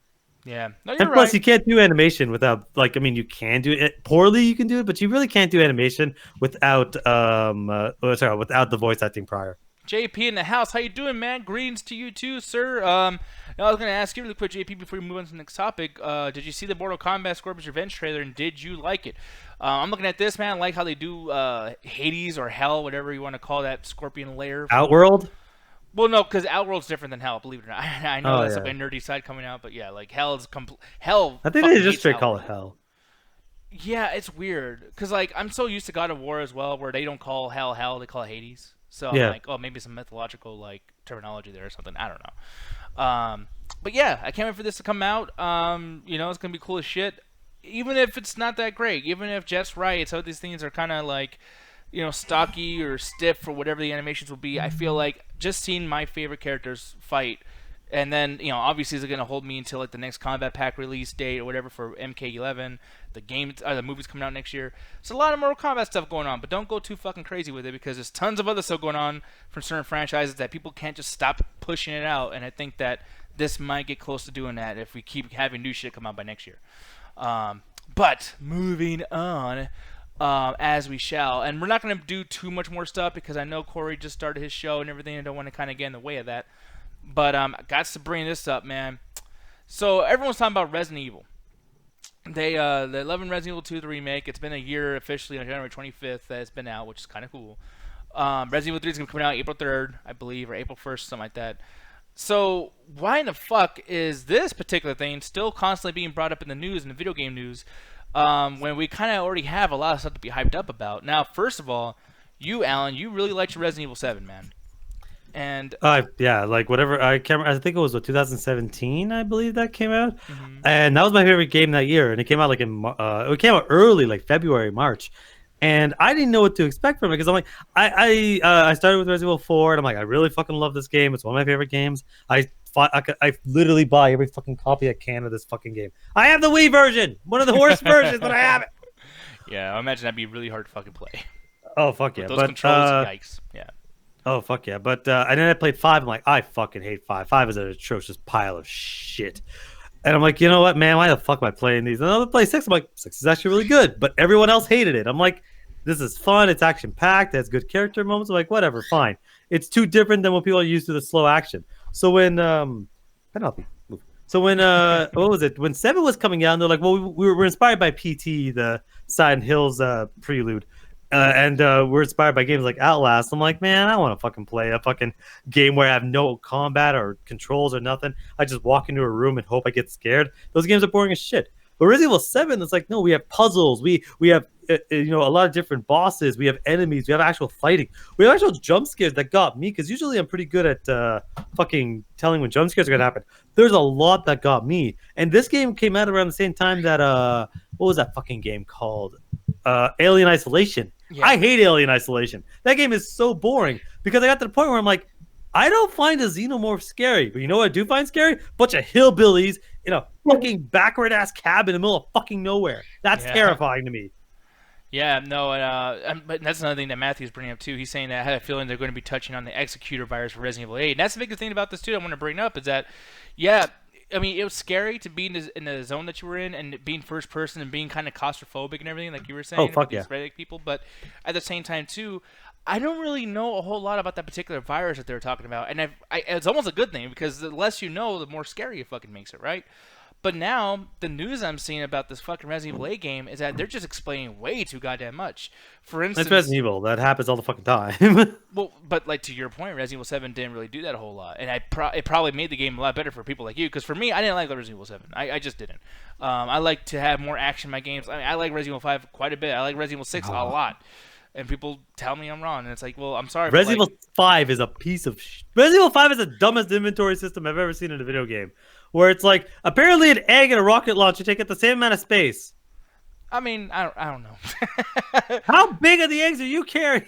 Yeah. No, you're And plus, right. you can't do animation without, like, I mean, you can do it poorly. You can do it, but you really can't do animation without, without the voice acting prior. JP in the house, how you doing, man? Greetings to you too, sir. I was gonna ask you really quick, JP, before we move on to the next topic. Did you see the Mortal Kombat Scorpion's Revenge trailer, and did you like it? I'm looking at this, man. I like how they do Hades or Hell, whatever you want to call that Scorpion lair. Outworld? Well, no, because Outworld's different than Hell. Believe it or not, I know that's yeah. like a nerdy side coming out, but yeah, like Hell is Hell. I think fucking they just hates straight call it Outworld. Hell. Yeah, it's weird because like I'm so used to God of War as well, where they don't call Hell Hell, they call it Hades. So Yeah. I'm like, oh, maybe some mythological like terminology there or something. I don't know. But yeah, I can't wait for this to come out. It's gonna be cool as shit. Even if it's not that great, even if Jeff's right, some of these things are kind of like, stocky or stiff or whatever the animations will be. I feel like just seeing my favorite characters fight, and then obviously it's gonna hold me until like the next Combat Pack release date or whatever for MK11. The movie's coming out next year. So a lot of Mortal Kombat stuff going on, but don't go too fucking crazy with it because there's tons of other stuff going on from certain franchises that people can't just stop pushing it out. And I think that this might get close to doing that if we keep having new shit come out by next year. But moving on, as we shall, and we're not going to do too much more stuff because I know Corey just started his show and everything. I don't want to kind of get in the way of that. But got to bring this up, man. So everyone's talking about Resident Evil. The 11 Resident Evil 2, the remake. It's been a year officially on January 25th that it's been out, which is kind of cool. Resident Evil 3 is going to be coming out April 3rd, I believe, or April 1st, something like that. So why in the fuck is this particular thing still constantly being brought up in the news, in the video game news, when we kind of already have a lot of stuff to be hyped up about? Now, first of all, you, Alan, you really liked your Resident Evil 7, man. And yeah, like whatever. I think it was 2017, I believe that came out, and that was my favorite game that year. And it came out like it came out early, like February, March, and I didn't know what to expect from it because I'm like, I started with Resident Evil 4, and I'm like, I really fucking love this game. It's one of my favorite games. I literally buy every fucking copy I can of this fucking game. I have the Wii version, one of the worst versions, but I have it. Yeah, I imagine that'd be really hard to fucking play. Oh fuck yeah! With those controls, yikes. Yeah. Oh fuck yeah! But and then I played 5. I'm like, I fucking hate 5. 5 is an atrocious pile of shit. And I'm like, you know what, man? Why the fuck am I playing these? And then I play 6. I'm like, 6 is actually really good, but everyone else hated it. I'm like, this is fun. It's action packed. It has good character moments. I'm like, whatever, fine. It's too different than what people are used to, the slow action. So when what was it? When 7 was coming out, and they're like, well, we were inspired by PT, the Silent Hills prelude. And we're inspired by games like Outlast. I'm like, man, I want to fucking play a fucking game where I have no combat or controls or nothing. I just walk into a room and hope I get scared. Those games are boring as shit. But Resident Evil 7, it's like, no, we have puzzles. We have a lot of different bosses. We have enemies. We have actual fighting. We have actual jump scares that got me, because usually I'm pretty good at fucking telling when jump scares are gonna happen. There's a lot that got me. And this game came out around the same time that what was that fucking game called? Alien Isolation. Yeah. I hate Alien Isolation. That game is so boring because I got to the point where I'm like, I don't find a xenomorph scary. But you know what I do find scary? Bunch of hillbillies in a fucking backward ass cabin in the middle of fucking nowhere. That's terrifying to me. Yeah, no, but that's another thing that Matthew's bringing up too. He's saying that I had a feeling they're going to be touching on the Executor virus for Resident Evil 8. And that's the biggest thing about this too. I want to bring up is that, yeah, I mean, it was scary to be in the zone that you were in and being first person and being kind of claustrophobic and everything, like you were saying. Oh, fuck yeah. These people. But at the same time, too, I don't really know a whole lot about that particular virus that they were talking about. And it's almost a good thing because the less you know, the more scary it fucking makes it, right? But now, the news I'm seeing about this fucking Resident Evil 8 game is that they're just explaining way too goddamn much. For instance... That's Resident Evil. That happens all the fucking time. Well, but like to your point, Resident Evil 7 didn't really do that a whole lot. And it probably made the game a lot better for people like you. Because for me, I didn't like Resident Evil 7. I just didn't. I like to have more action in my games. I mean, I like Resident Evil 5 quite a bit. I like Resident Evil 6 a lot. And people tell me I'm wrong. And it's like, well, I'm sorry. Resident Evil 5 is a piece of Resident Evil 5 is the dumbest inventory system I've ever seen in a video game. Where it's like, apparently an egg and a rocket launcher take up the same amount of space. I mean, I don't know. How big are the eggs are you carrying?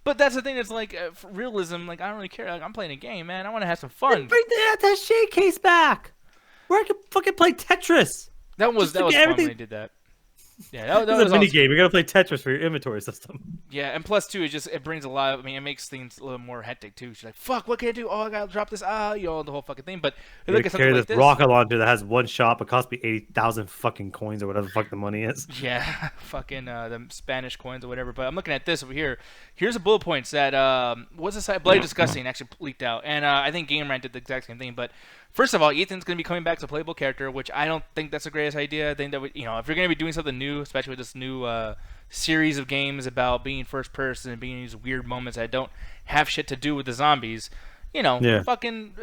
But that's the thing. It's like for realism. Like I don't really care. Like I'm playing a game, man. I want to have some fun. Bring that shade case back, where I can fucking play Tetris. That was fun when they did that. Yeah, that This was is a mini awesome. game. You're gonna play Tetris for your inventory system. Yeah, and plus too, it brings a lot of. I mean, it makes things a little more hectic too. She's like, "Fuck, what can I do? Oh, I gotta drop this. The whole fucking thing." But you You look gotta at something carry like this this. rocket launcher that has one shot but costs me 80,000 fucking coins or whatever the fuck the money is. Yeah, fucking the Spanish coins or whatever. But I'm looking at this over here. Here's a bullet points that what's the site? Bloody Disgusting actually leaked out, and I think Game Rant did the exact same thing. But first of all, Ethan's gonna be coming back as a playable character, which I don't think that's the greatest idea. I think that if you're gonna be doing something new, especially with this new series of games about being first person and being in these weird moments that don't have shit to do with the zombies, Yeah. fucking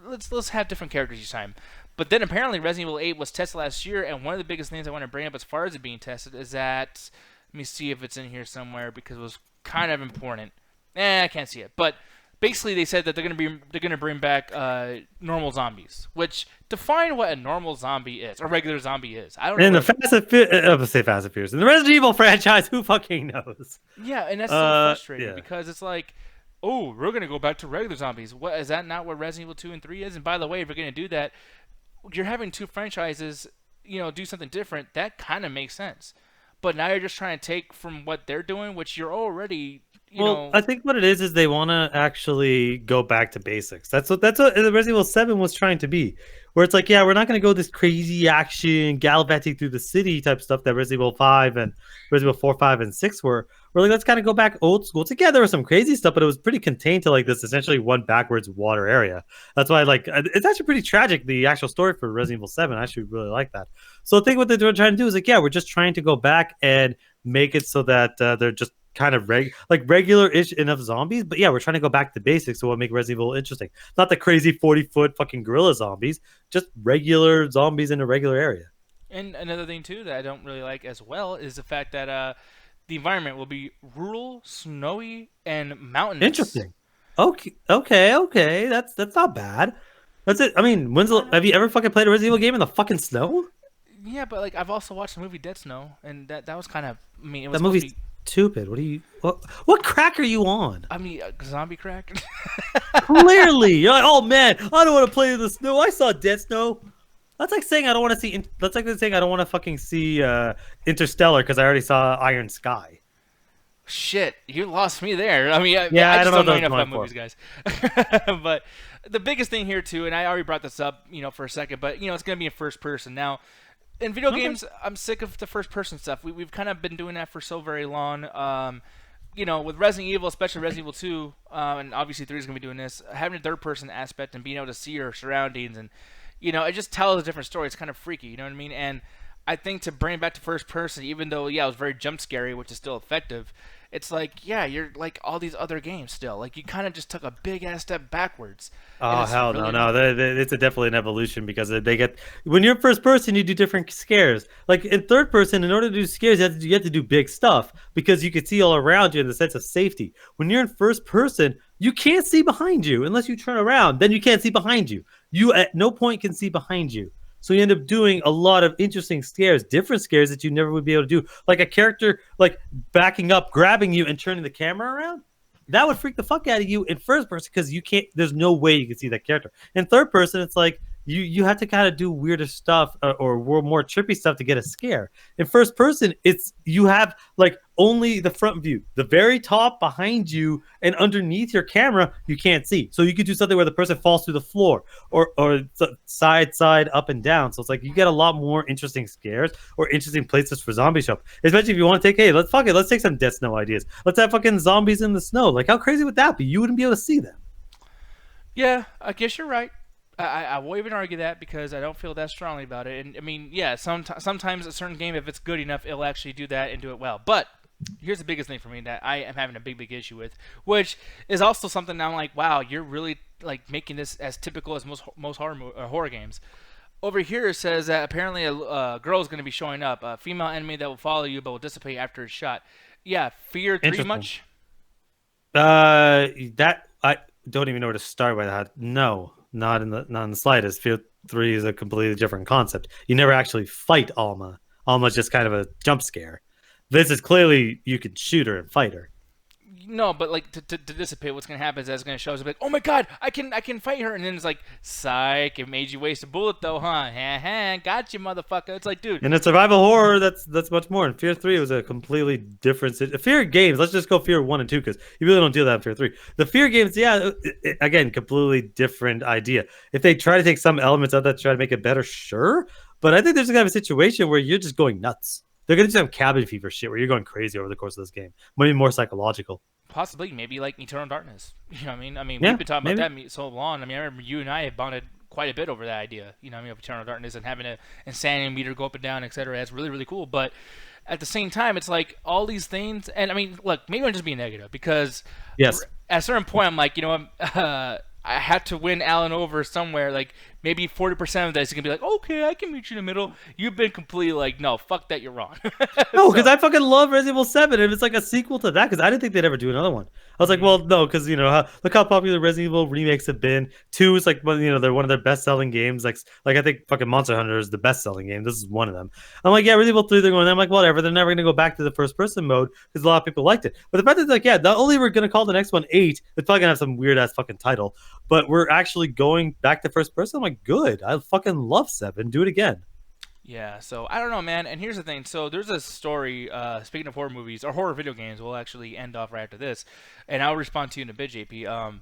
let's have different characters each time. But then apparently Resident Evil 8 was tested last year, and one of the biggest things I want to bring up as far as it being tested is that, let me see if it's in here somewhere because it was kind of important. I can't see it, but basically they said that they're gonna bring back normal zombies, which define what a normal zombie is, or regular zombie is. I don't know. In the Fast and Furious. In the Resident Evil franchise, who fucking knows? Yeah, and that's so frustrating yeah. because it's like, oh, we're gonna go back to regular zombies. What is that? Not what Resident Evil 2 and 3 is? And by the way, if you're gonna do that, you're having two franchises, do something different. That kind of makes sense. But now you're just trying to take from what they're doing, which you're already, I think what it is they want to actually go back to basics. That's what the Resident Evil 7 was trying to be. Where it's like, yeah, we're not going to go this crazy action, gallivanting through the city type stuff that Resident Evil 5 and Resident Evil 4, 5, and 6 were. We're like, let's kind of go back old school. Together with some crazy stuff, but it was pretty contained to like this essentially one backwards water area. That's why it's actually pretty tragic, the actual story for Resident Evil 7. I actually really like that. So I think what they're trying to do is like, yeah, we're just trying to go back and make it so that they're just kind of regular-ish enough zombies, but yeah, we're trying to go back to basics, so we'll make Resident Evil interesting. Not the crazy 40-foot fucking gorilla zombies, just regular zombies in a regular area. And another thing too that I don't really like as well is the fact that the environment will be rural, snowy, and mountainous. Interesting. Okay. That's not bad. That's it. I mean, have you ever fucking played a Resident Evil game in the fucking snow? Yeah, but like I've also watched the movie Dead Snow, and that was kind of. I mean, it was that movie's stupid. What crack are you on? I mean, zombie crack. Clearly, you're like, oh man, I don't want to play in the snow. I saw Dead Snow. That's like saying I don't want to see. That's like saying I don't want to fucking see Interstellar because I already saw Iron Sky. Shit, you lost me there. I mean, I I just don't know enough about for. movies, guys. But the biggest thing here too, and I already brought this up, for a second, but it's gonna be in first person now. In video games, I'm sick of the first person stuff. We've kind of been doing that for so very long. With Resident Evil, especially Resident Evil 2, and obviously 3 is going to be doing this, having a third person aspect and being able to see your surroundings and, it just tells a different story. It's kind of freaky, you know what I mean? And I think to bring it back to first person, even though, it was very jump scary, which is still effective, it's like, you're like all these other games still. Like, you kind of just took a big-ass step backwards. Oh, hell really no. It's definitely an evolution because when you're first person, you do different scares. Like, in third person, in order to do scares, you have to do big stuff because you can see all around you in the sense of safety. When you're in first person, you can't see behind you unless you turn around. Then you can't see behind you. You, at no point, can see behind you. So you end up doing a lot of interesting scares, different scares that you never would be able to do. Like a character like backing up, grabbing you, and turning the camera around. That would freak the fuck out of you in first person because you can't. There's no way you can see that character. In third person, it's like you have to kind of do weirder stuff or more trippy stuff to get a scare. In first person, you have like only the front view, the very top behind you and underneath your camera you can't see. So you could do something where the person falls through the floor or side up and down. So it's like you get a lot more interesting scares or interesting places for zombies show up. Especially if you want to take let's take some Dead Snow ideas. Let's have fucking zombies in the snow. Like how crazy would that be? You wouldn't be able to see them. Yeah, I guess you're right. I won't even argue that because I don't feel that strongly about it. And I mean, yeah, sometimes a certain game, if it's good enough, it'll actually do that and do it well. But here's the biggest thing for me that I am having a big issue with, which is also something I'm like, wow, you're really like making this as typical as most horror games. Over here it says that apparently a girl is going to be showing up, a female enemy that will follow you but will dissipate after a shot. Yeah, Fear 3 much? That I don't even know where to start with that. No. Not in the slightest. Fear 3 is a completely different concept. You never actually fight Alma. Alma's just kind of a jump scare. This is clearly you can shoot her and fight her. No, but like to dissipate, what's gonna happen is that's gonna show us like, oh my god, I can fight her, and then it's like, psych, it made you waste a bullet though, huh? Ha ha, got you, motherfucker. It's like, dude. In a survival horror, that's much more. In Fear 3, it was a completely different. Fear games, let's just go Fear 1 and 2 because you really don't do that in Fear 3. The Fear games, yeah, again, completely different idea. If they try to take some elements of that to try to make it better, sure. But I think there's gonna have a situation where you're just going nuts. They're gonna do some cabin fever shit where you're going crazy over the course of this game. Maybe more psychological. Possibly, maybe like Eternal Darkness. You know what I mean? Yeah, we've been talking maybe. about that so long. I mean, I remember you and I have bonded quite a bit over that idea. You know what I mean? Of Eternal Darkness and having an insanity meter go up and down, etc. That's really, really cool. But at the same time, it's like all these things. And I mean, look, maybe I'm just being negative because Yes. at a certain point, I'm like, you know, I had to win Alan over somewhere. Like maybe 40% of that is gonna be like, okay, I can meet you in the middle. You've been completely like, no, fuck that, you're wrong. No, because I fucking love Resident Evil 7, and it's like a sequel to that, because I didn't think they'd ever do another one. I was like, well, no, because, you know, look how popular Resident Evil remakes have been. 2 is like, well, you know, they're one of their best-selling games. Like I think fucking Monster Hunter is the best-selling game. This is one of them. I'm like, yeah, Resident Evil 3, they're going, I'm like, whatever. They're never going to go back to the first-person mode, because a lot of people liked it. But the fact that, like, yeah, not only we're going to call the next one 8, it's probably going to have some weird-ass fucking title, but we're actually going back to first-person. I'm like, good. I fucking love 7. Do it again. Yeah, so I don't know, man. And here's the thing. So there's a story, speaking of horror movies, or horror video games, we'll actually end off right after this. And I'll respond to you in a bit, JP.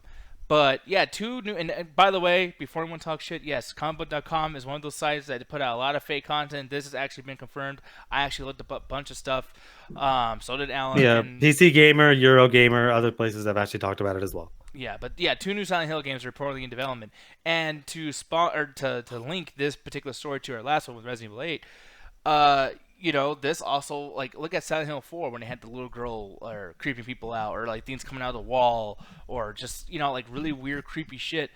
But yeah, 2 new, and by the way, before anyone talks shit, yes, comicbook.com is one of those sites that put out a lot of fake content. This has actually been confirmed. I actually looked up a bunch of stuff. So did Alan. Yeah, and, PC Gamer, Eurogamer, other places have actually talked about it as well. yeah, but yeah, 2 new Silent Hill games are reportedly in development. And to to link this particular story to our last one with Resident Evil 8, you know, this also, like, look at Silent Hill 4 when they had the little girl or creeping people out, or like things coming out of the wall, or just, you know, like really weird, creepy shit.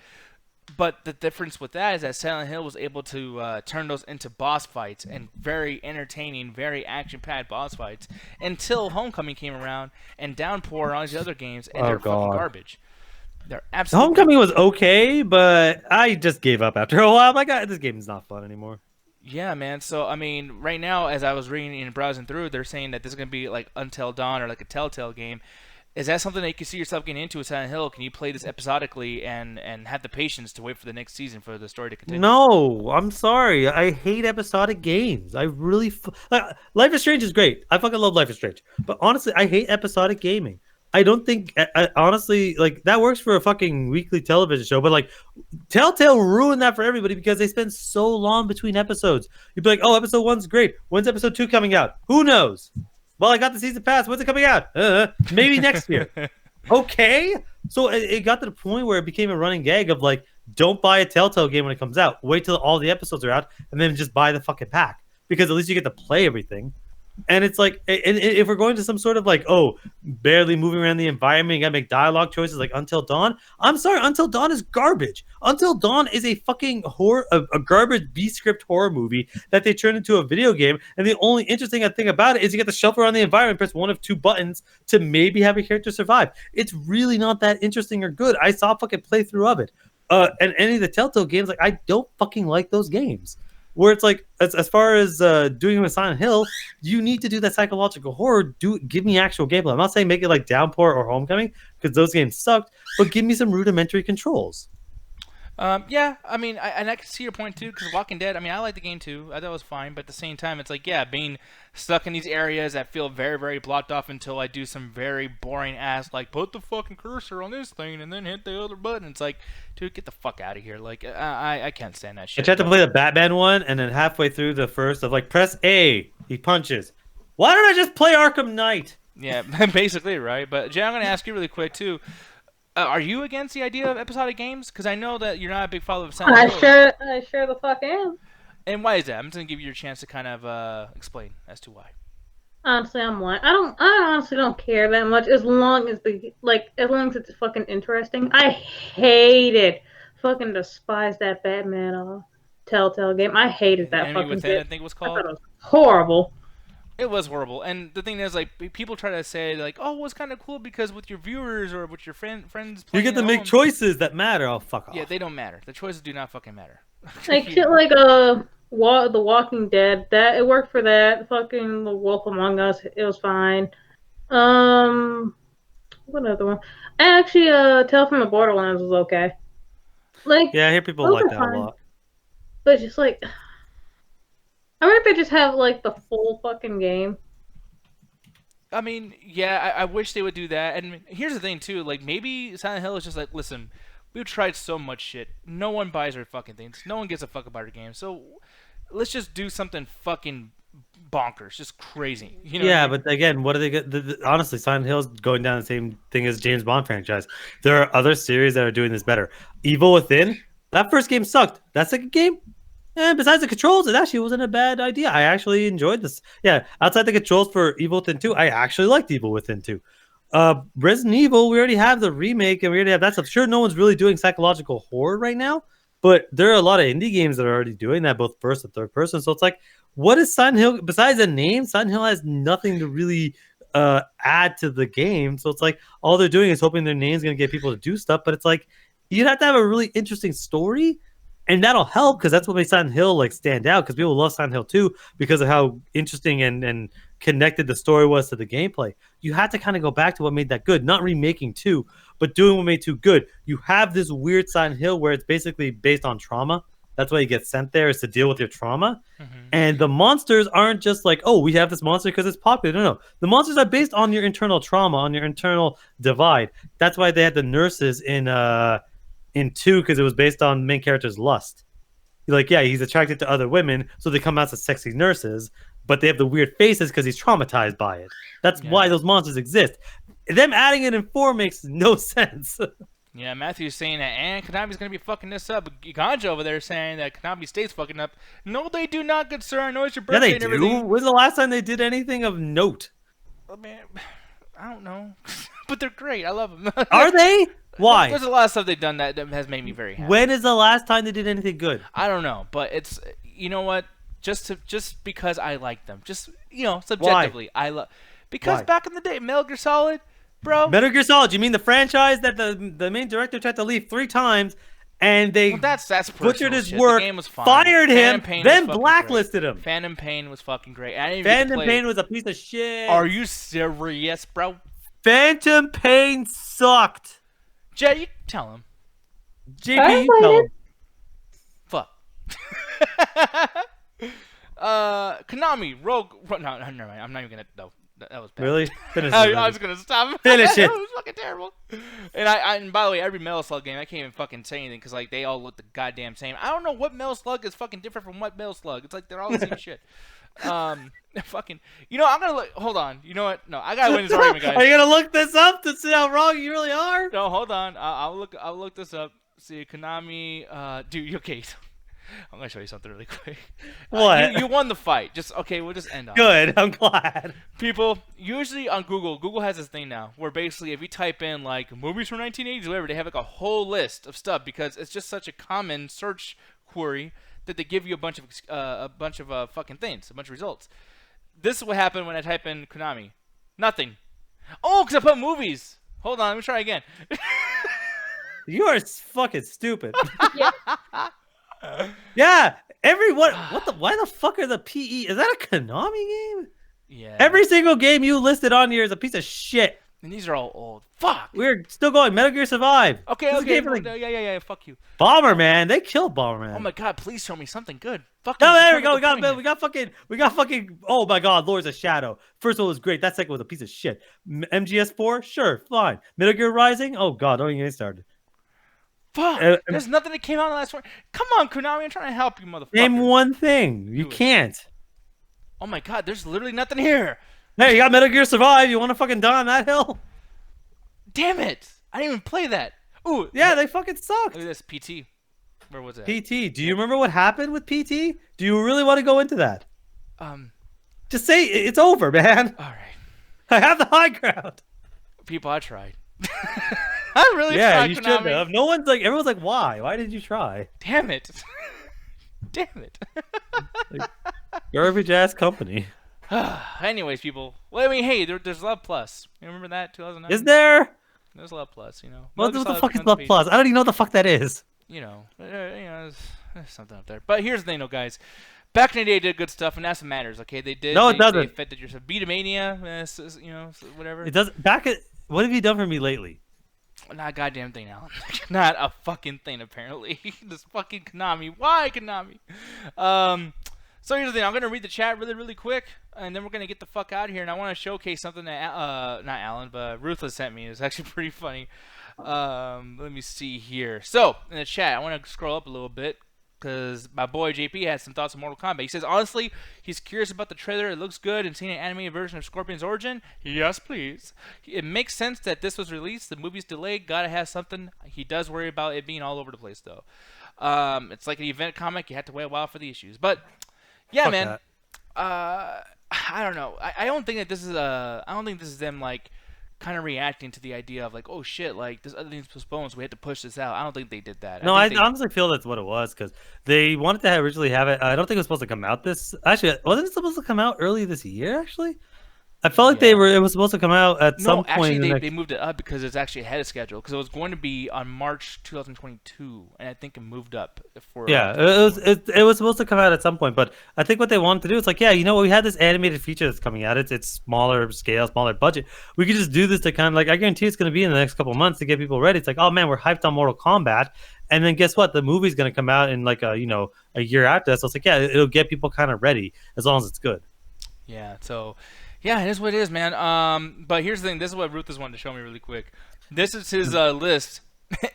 But the difference with that is that Silent Hill was able to turn those into boss fights, and very entertaining, very action-packed boss fights, until Homecoming came around and Downpour and all these other games, and they're fucking garbage. They're absolutely Homecoming was okay, but I just gave up after a while. I'm like, this game is not fun anymore. Yeah, man. So, I mean, right now, as I was reading and browsing through, they're saying that this is going to be like Until Dawn or like a Telltale game. Is that something that you can see yourself getting into with Silent Hill? Can you play this episodically and have the patience to wait for the next season for the story to continue? No, I'm sorry. I hate episodic games. I really... Life is Strange is great. I fucking love Life is Strange. But honestly, I hate episodic gaming. I don't think, honestly, like, that works for a fucking weekly television show, but, like, Telltale ruined that for everybody because they spend so long between episodes. You'd be like, oh, episode 1's great. When's episode 2 coming out? Who knows? Well, I got the season pass. When's it coming out? Maybe next year. Okay? So it got to the point where it became a running gag of, like, don't buy a Telltale game when it comes out. Wait till all the episodes are out, and then just buy the fucking pack. Because at least you get to play everything. And it's like, and if we're going to some sort of like, oh, barely moving around the environment, you gotta make dialogue choices like Until Dawn. I'm sorry, Until Dawn is garbage. Until Dawn is a fucking a garbage B-script horror movie that they turned into a video game. And the only interesting thing about it is you get to shuffle around the environment, press one of 2 buttons to maybe have a character survive. It's really not that interesting or good. I saw a fucking playthrough of it. And any of the Telltale games, like, I don't fucking like those games. Where it's like, as far as doing it with Silent Hill, you need to do that psychological horror. Give me actual gameplay. I'm not saying make it like Downpour or Homecoming, because those games sucked, but give me some rudimentary controls. Yeah, I mean, and I can see your point too, because Walking Dead, I mean, I like the game too. I thought it was fine, but at the same time, it's like, yeah, being stuck in these areas that feel very, very blocked off until I do some very boring ass, like, put the fucking cursor on this thing and then hit the other button. It's like, dude, get the fuck out of here. Like, I can't stand that I shit. tried to play the Batman one, and then halfway through the first of like, press A, he punches. Why don't I just play Arkham Knight? Yeah, basically, right? But Jay, I'm going to ask you really quick too. Are you against the idea of episodic games? Because I know that you're not a big follower of Silent Hill. I sure the fuck am. And why is that? I'm just gonna give you your chance to kind of explain as to why. Honestly, I'm like, I honestly don't care that much as long as as long as it's fucking interesting. I fucking despise that Batman Telltale game. I hated that Enemy fucking Within, game. I think it was I called. thought it was horrible. It was horrible. And the thing is, like, people try to say, like, oh, well, it's kind of cool because with your viewers or with your friends You playing get to at make home, choices that matter. Oh, fuck off. Yeah, they don't matter. The choices do not fucking matter. Like shit like The Walking Dead, that it worked for that. Fucking The Wolf Among Us, it was fine. What other one? I actually, Tale from the Borderlands was okay. Like, Yeah, I hear people those like are that a fine, lot. but just like, I wish they just have like the full fucking game. I mean, yeah, I wish they would do that. And here's the thing too, like maybe Silent Hill is just like, listen, we've tried so much shit. No one buys our fucking things. No one gives a fuck about our game. So let's just do something fucking bonkers, just crazy. You know what I Yeah, mean? but again, what do they get? Honestly, Silent Hill's going down the same thing as James Bond franchise. There are other series that are doing this better. Evil Within, that first game sucked. That second game, besides the controls, it actually wasn't a bad idea. I actually enjoyed this. Yeah, outside the controls for Evil Within 2, I actually liked Evil Within 2. Resident Evil, we already have the remake and we already have that stuff. Sure, no one's really doing psychological horror right now, but there are a lot of indie games that are already doing that, both first and third person. So it's like, what is Silent Hill besides the name? Silent Hill has nothing to really add to the game. So it's like all they're doing is hoping their name's gonna get people to do stuff. But it's like you'd have to have a really interesting story, and that'll help because that's what makes Silent Hill like stand out. Because people love Silent Hill 2 because of how interesting and connected the story was to the gameplay. You had to kind of go back to what made that good, not remaking 2, but doing what made 2 good. You have this weird Silent Hill where it's basically based on trauma. That's why you get sent there, is to deal with your trauma. Mm-hmm. And the monsters aren't just like, oh, we have this monster because it's popular. No. The monsters are based on your internal trauma, on your internal divide. That's why they had the nurses in 2, because it was based on the main character's lust. Like, yeah, he's attracted to other women, so they come out as sexy nurses, but they have the weird faces because he's traumatized by it. That's why those monsters exist. Them adding it in 4 makes no sense. Yeah, Matthew's saying that, and Konami's gonna be fucking this up. Ganja over there saying that Konami stays fucking up. No, they do not, good sir. I know it's your Yeah, birthday they and do. everything. When's the last time they did anything of note? I mean, I don't know, but they're great. I love them. Are they? Why? There's a lot of stuff they've done that has made me very happy. When is the last time they did anything good? I don't know, but it's, you know what? Just because I like them, just, you know, subjectively, I love, because Why? back in the day, Metal Gear Solid, bro. Metal Gear Solid. You mean the franchise that the main director tried to leave 3 times, and they Well, that's butchered personal his shit. work, The game was fine. fired him, Phantom Pain then was fucking blacklisted great. him. Phantom Pain was fucking great. I didn't even get to Phantom play Pain it. was a piece of shit. Are you serious, bro? Phantom Pain sucked. Jay, you tell him. JP, you tell him. Fuck. Konami, Rogue. No, never mind. I'm not even gonna. No, that was bad. Really? Finish I it. was gonna stop. Finish it. It was fucking terrible. And by the way, every Metal Slug game, I can't even fucking say anything because like they all look the goddamn same. I don't know what Metal Slug is fucking different from what Metal Slug. It's like they're all the same shit. Fucking. You know, I'm gonna look. Hold on. You know what? No, I gotta win this argument, guys. Are you gonna look this up to see how wrong you really are? No, hold on. I'll look this up. See, Konami. Dude, okay. I'm gonna show you something really quick. What? You won the fight. Just okay. We'll just end on. Good. I'm glad. People usually on Google has this thing now where basically if you type in like movies from 1980s, whatever, they have like a whole list of stuff because it's just such a common search query that they give you a bunch of fucking things, a bunch of results. This is what happened when I type in Konami. Nothing. Oh, because I put movies. Hold on, let me try again. You are fucking stupid. Yeah. Yeah. Everyone. Why the fuck are the PE? Is that a Konami game? Yeah. Every single game you listed on here is a piece of shit. And these are all old. Fuck. We're still going. Metal Gear Survive. Okay. This is a game for Yeah. Fuck you. Bomberman. They killed Bomberman. Oh my god, please show me something good. Fuck. No, there we go. We got fucking. Oh my God, Lords of Shadow. First one was great. That second was a piece of shit. MGS4, sure, fine. Metal Gear Rising. Oh God, don't even get started. Fuck. There's nothing that came out in the last one. Come on, Konami. I'm trying to help you, motherfucker. Name one thing. You Do it. can't. Oh my god, there's literally nothing here. Hey, you got Metal Gear Survive. You want to fucking die on that hill? Damn it. I didn't even play that. Ooh. Yeah, they fucking sucked. Look at this. PT. Where was that? PT. Do you remember what happened with PT? Do you really want to go into that? Just say it's over, man. All right. I have the high ground. People, I tried. I really Yeah, tried, you should Konami. have. No one's like, everyone's like, why? Why did you try? Damn it. Damn it. Garbage ass company. Anyways, people. Well, I mean, hey, there's Love Plus. You remember that? 2009? Is there? There's Love Plus, you know. What Metal the Gear fuck is Solid Love Phantom Plus? I don't even know what the fuck that is. You know, there's something up there. But here's the thing, though, guys. Back in the day, they did good stuff, and that's what matters. Okay, they did. No, it doesn't. They fed Beatlemania, you know, whatever. It doesn't. Back at What have you done for me lately? Not a goddamn thing, Alan. Not a fucking thing, apparently. This fucking Konami. Why Konami? So here's the thing. I'm gonna read the chat really, really quick, and then we're gonna get the fuck out of here. And I want to showcase something that not Alan, but Ruthless sent me. It's actually pretty funny. Let me see here. So in the chat, I want to scroll up a little bit because my boy JP has some thoughts on Mortal Kombat. He says honestly, he's curious about the trailer. It looks good, and seeing an animated version of Scorpion's origin. Yes, please. It makes sense that this was released. The movie's delayed. Gotta have something. He does worry about it being all over the place though. It's like an event comic. You have to wait a while for the issues, but yeah, Fuck man. that. I don't know. I don't think that this is I don't think this is them like kind of reacting to the idea of like, oh shit, like this other thing's postponed, so we had to push this out. I don't think they did that. No, I think they, honestly feel that's what it was because they wanted to originally have it. I don't think it was supposed to come out this. Actually, wasn't it supposed to come out early this year? Actually, I felt like Yeah. it was supposed to come out at some point. Actually, in the they moved it up because it's actually ahead of schedule. Because it was going to be on March 2022, and I think it moved up for. Yeah, it was supposed to come out at some point, but I think what they wanted to do is like, yeah, you know what, we had this animated feature that's coming out. It's smaller scale, smaller budget. We could just do this to kind of like, I guarantee it's going to be in the next couple of months to get people ready. It's like, oh man, we're hyped on Mortal Kombat, and then guess what? The movie's going to come out in like a year after that. So it's like, yeah, it'll get people kind of ready as long as it's good. Yeah. So, yeah, it is what it is, man. But here's the thing. This is what Ruth has wanted to show me really quick. This is his list.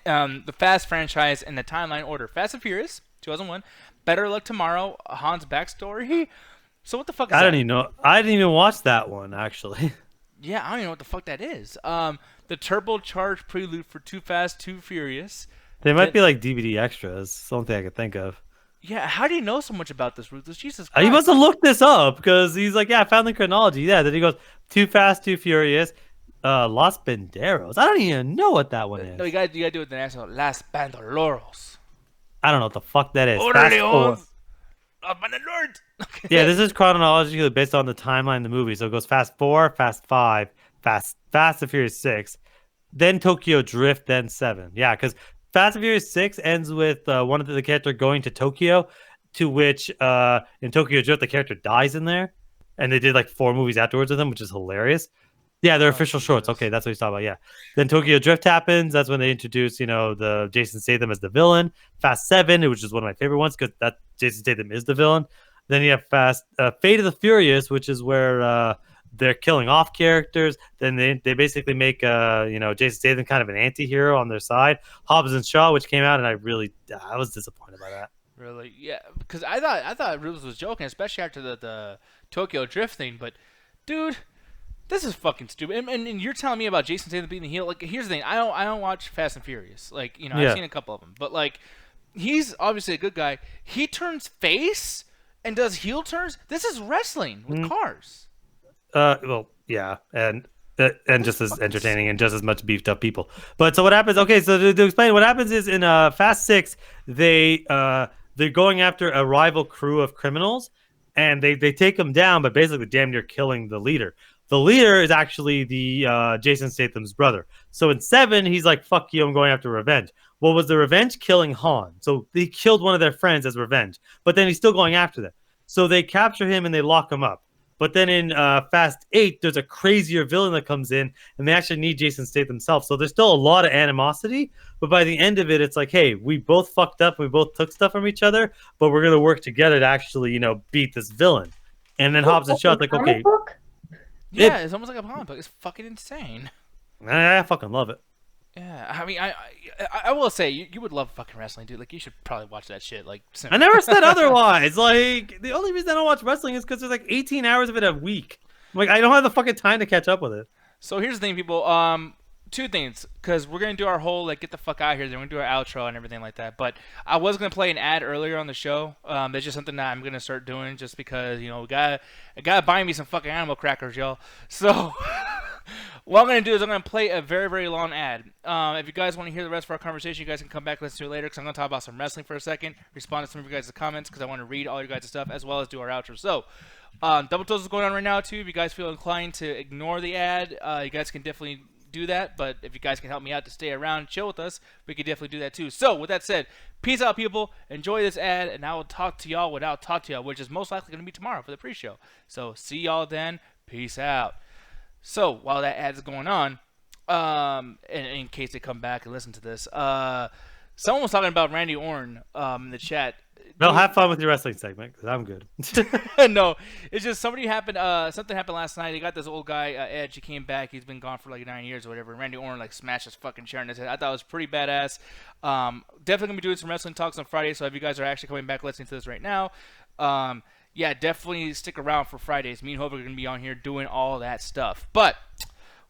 The Fast franchise in the timeline order: Fast and Furious 2001, Better Luck Tomorrow, Han's backstory. So what the fuck is I that? don't even know. I didn't even watch that one actually. Yeah, I don't even know what the fuck that is. The turbocharged prelude for Too Fast, Too Furious. They might be like DVD extras. Something I could think of. Yeah, how do you know so much about this, Ruthless? Jesus Christ. He must have looked this up because he's like, yeah, I found the chronology. Yeah, then he goes, Too Fast, Too Furious, Los Banderos. I don't even know what that one is. No, you gotta do it with the national Las Banderolos. I don't know what the fuck that is. Orderly Fast forward. Los Banderolos. Yeah, this is chronologically based on the timeline of the movie. So it goes Fast 4, Fast 5, Fast and Furious 6, then Tokyo Drift, then 7. Yeah, because Fast and Furious 6 ends with one of the character going to Tokyo, to which in Tokyo Drift the character dies in there, and they did like 4 movies afterwards with him, which is hilarious. Yeah, they're official shorts. Okay, that's what he's talking about. Yeah. Then Tokyo Drift happens. That's when they introduce, the Jason Statham as the villain. Fast 7, which is one of my favorite ones because that Jason Statham is the villain. Then you have Fate of the Furious, which is where they're killing off characters. Then they basically make Jason Statham kind of an anti-hero on their side. Hobbs and Shaw, which came out, and I was disappointed by that. Really? Yeah, because I thought Ruthless was joking, especially after the Tokyo Drift thing. But, dude, this is fucking stupid. And you're telling me about Jason Statham being the heel. Like, here's the thing. I don't watch Fast and Furious. Like, I've seen a couple of them. But, like, he's obviously a good guy. He turns face and does heel turns. This is wrestling with cars. Well, yeah, and just as entertaining and just as much beefed up people. But so what happens? Okay, so to explain, what happens is in Fast 6, they're going after a rival crew of criminals, and they take them down, but basically damn near killing the leader. The leader is actually the Jason Statham's brother. So in 7, he's like, fuck you, I'm going after revenge. What was the revenge? Killing Han. So they killed one of their friends as revenge. But then he's still going after them. So they capture him and they lock him up. But then in Fast 8, there's a crazier villain that comes in, and they actually need Jason Statham himself. So there's still a lot of animosity. But by the end of it, it's like, hey, we both fucked up. We both took stuff from each other, but we're going to work together to actually, beat this villain. And then Hobbs and Shaw, like, okay. Yeah, it's almost like a comic book. It's fucking insane. I fucking love it. Yeah, I mean, I will say you would love fucking wrestling, dude. Like, you should probably watch that shit. Like, I never said otherwise. Like, the only reason I don't watch wrestling is because there's like 18 hours of it a week. Like, I don't have the fucking time to catch up with it. So here's the thing, people. 2 things, because we're gonna do our whole like get the fuck out of here. Then we're gonna do our outro and everything like that. But I was gonna play an ad earlier on the show. That's just something that I'm gonna start doing, just because we gotta buy me some fucking animal crackers, y'all. So. What I'm going to do is I'm going to play a very, very long ad. If you guys want to hear the rest of our conversation, you guys can come back and listen to it later, because I'm going to talk about some wrestling for a second, respond to some of you guys' comments, because I want to read all your guys' stuff, as well as do our outro. So, Double Toes is going on right now, too. If you guys feel inclined to ignore the ad, you guys can definitely do that. But if you guys can help me out to stay around and chill with us, we can definitely do that, too. So, with that said, peace out, people. Enjoy this ad, and I will talk to y'all when I'll talk to y'all, which is most likely going to be tomorrow for the pre-show. So, see y'all then. Peace out. So, while that ad's going on, in case they come back and listen to this, someone was talking about Randy Orton in the chat. Well, have fun with your wrestling segment because I'm good. No, it's just something happened last night. They got this old guy, Edge. He came back. He's been gone for like 9 years or whatever. Randy Orton like smashed his fucking chair in his head. I thought it was pretty badass. Definitely gonna be doing some wrestling talks on Friday. So if you guys are actually coming back listening to this right now, yeah, definitely stick around for Fridays. Me and Hope are gonna be on here doing all that stuff. But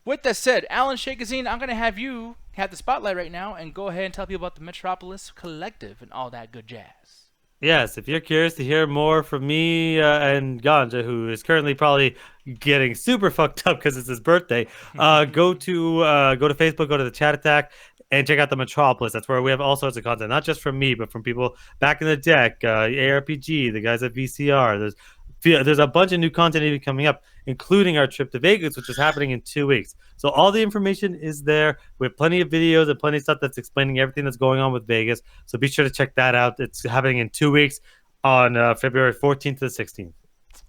with that said, Alan Shakazine, I'm gonna have you have the spotlight right now and go ahead and tell people about the Metropolis Collective and all that good jazz. Yes, if you're curious to hear more from me and Ganja, who is currently probably getting super fucked up because it's his birthday, go to Facebook, go to the Chat Attack, and check out the Metropolis. That's where we have all sorts of content, not just from me, but from people back in the deck, ARPG, the guys at VCR. There's a bunch of new content even coming up, including our trip to Vegas, which is happening in 2 weeks. So all the information is there. We have plenty of videos and plenty of stuff that's explaining everything that's going on with Vegas. So be sure to check that out. It's happening in 2 weeks on February 14th to the 16th.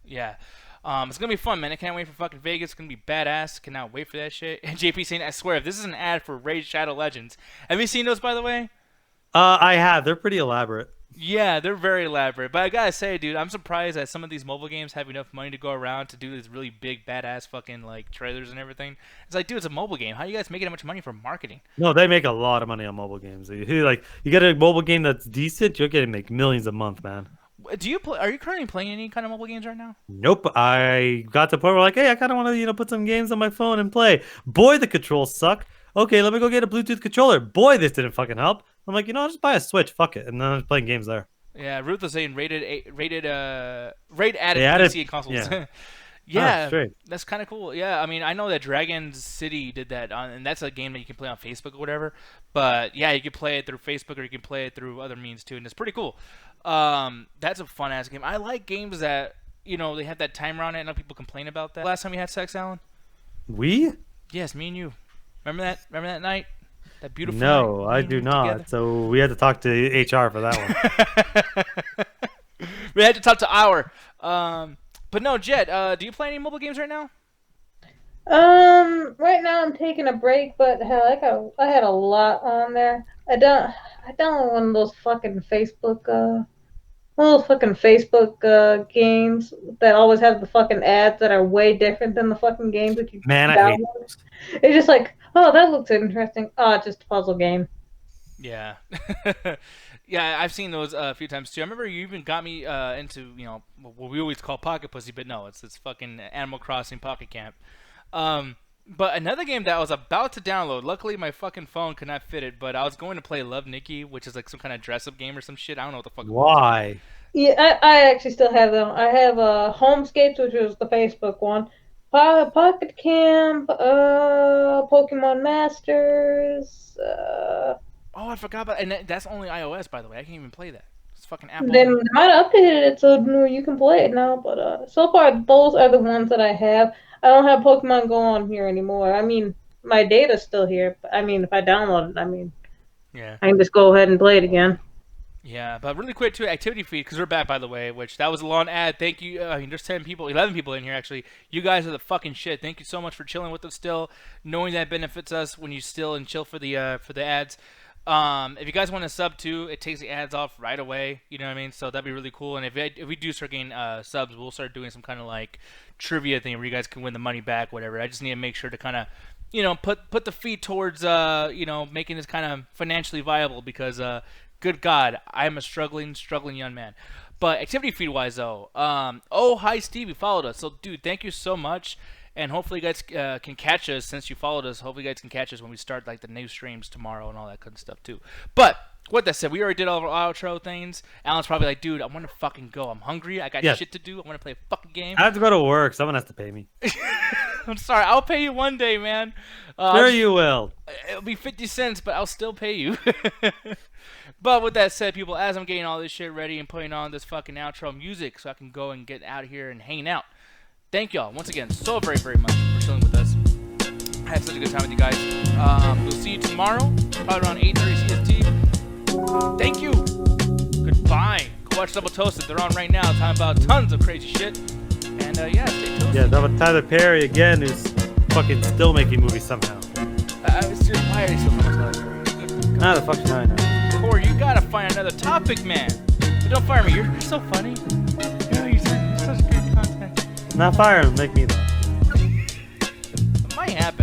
Yeah. It's going to be fun, man. I can't wait for fucking Vegas. It's going to be badass. Cannot wait for that shit. And JP saying, I swear, if this is an ad for Raid Shadow Legends. Have you seen those, by the way? I have. They're pretty elaborate. Yeah, they're very elaborate. But I gotta say, dude, I'm surprised that some of these mobile games have enough money to go around to do these really big, badass fucking, like, trailers and everything. It's like, dude, it's a mobile game. How are you guys making that much money for marketing? No, they make a lot of money on mobile games. You get a mobile game that's decent, you're getting make millions a month, man. Are you currently playing any kind of mobile games right now? Nope. I got to the point where like, hey, I kind of want to, put some games on my phone and play. Boy, the controls suck. Okay, let me go get a Bluetooth controller. Boy, this didn't fucking help. I'm like, I'll just buy a Switch. Fuck it. And then I'm playing games there. Yeah, Ruth was saying rate added PC and consoles. Yeah, yeah, that's kind of cool. Yeah, I mean, I know that Dragon City did that, and that's a game that you can play on Facebook or whatever. But yeah, you can play it through Facebook or you can play it through other means too, and it's pretty cool. That's a fun ass game. I like games that they have that timer on it. I know people complain about that. Last time we had sex, Alan? We? Yes, me and you. Remember that? Remember that night? That beautiful No, night? I do not. Together? So we had to talk to HR for that one. We had to talk to our. But no, Jet. Do you play any mobile games right now? Right now I'm taking a break, but hell, I had a lot on there. I downloaded one of those fucking Facebook games that always have the fucking ads that are way different than the fucking games that you download. I hate those. It's just like, oh, that looks interesting. Oh, it's just a puzzle game. Yeah. Yeah, I've seen those a few times too. I remember you even got me into, what we always call Pocket Pussy, but no, it's fucking Animal Crossing Pocket Camp. But another game that I was about to download, luckily my fucking phone could not fit it, but I was going to play Love Nikki, which is like some kind of dress-up game or some shit. I don't know what the fuck. Why? Yeah, I actually still have them. I have Homescapes, which was the Facebook one. Pocket Camp, Pokemon Masters. Oh, I forgot about, and that's only iOS, by the way. I can't even play that. It's fucking Apple. They might have updated it so you can play it now, but so far those are the ones that I have. I don't have Pokemon Go on here anymore. I mean, my data's still here. But I mean, if I download it, yeah, I can just go ahead and play it again. Yeah, but really quick too, activity feed, because we're back, by the way, which that was a long ad. Thank you. There's 11 people in here, actually. You guys are the fucking shit. Thank you so much for chilling with us still, knowing that benefits us when you still and chill for the ads. If you guys want to sub too, it takes the ads off right away. You know what I mean? So that'd be really cool. And if we do start getting subs, we'll start doing some kind of like trivia thing where you guys can win the money back, whatever. I just need to make sure to kind of, put the feed towards, making this kind of financially viable because, good God, I am a struggling young man. But activity feed wise though, hi Steve, you followed us. So dude, thank you so much. And hopefully you guys can catch us since you followed us. Hopefully you guys can catch us when we start like the new streams tomorrow and all that good stuff too. But with that said, we already did all of our outro things. Alan's probably like, dude, I want to fucking go. I'm hungry. I got shit to do. I want to play a fucking game. I have to go to work. Someone has to pay me. I'm sorry. I'll pay you one day, man. Sure you will. It'll be 50 cents, but I'll still pay you. But with that said, people, as I'm getting all this shit ready and putting on this fucking outro music so I can go and get out of here and hanging out. Thank y'all once again so very, very much for chilling with us. I had such a good time with you guys. We'll see you tomorrow, probably around 8:30 CST. Thank you. Goodbye. Go watch Double Toasted. They're on right now, talking about tons of crazy shit. And yeah, stay toasted. Yeah, that was Tyler Perry again, who's fucking still making movies somehow. Seriously, why are you so much like Nah, the fuck should I know? Corey, you gotta find another topic, man. But don't fire me. You're so funny. You're such good content. Not fire him, make me though. It might happen.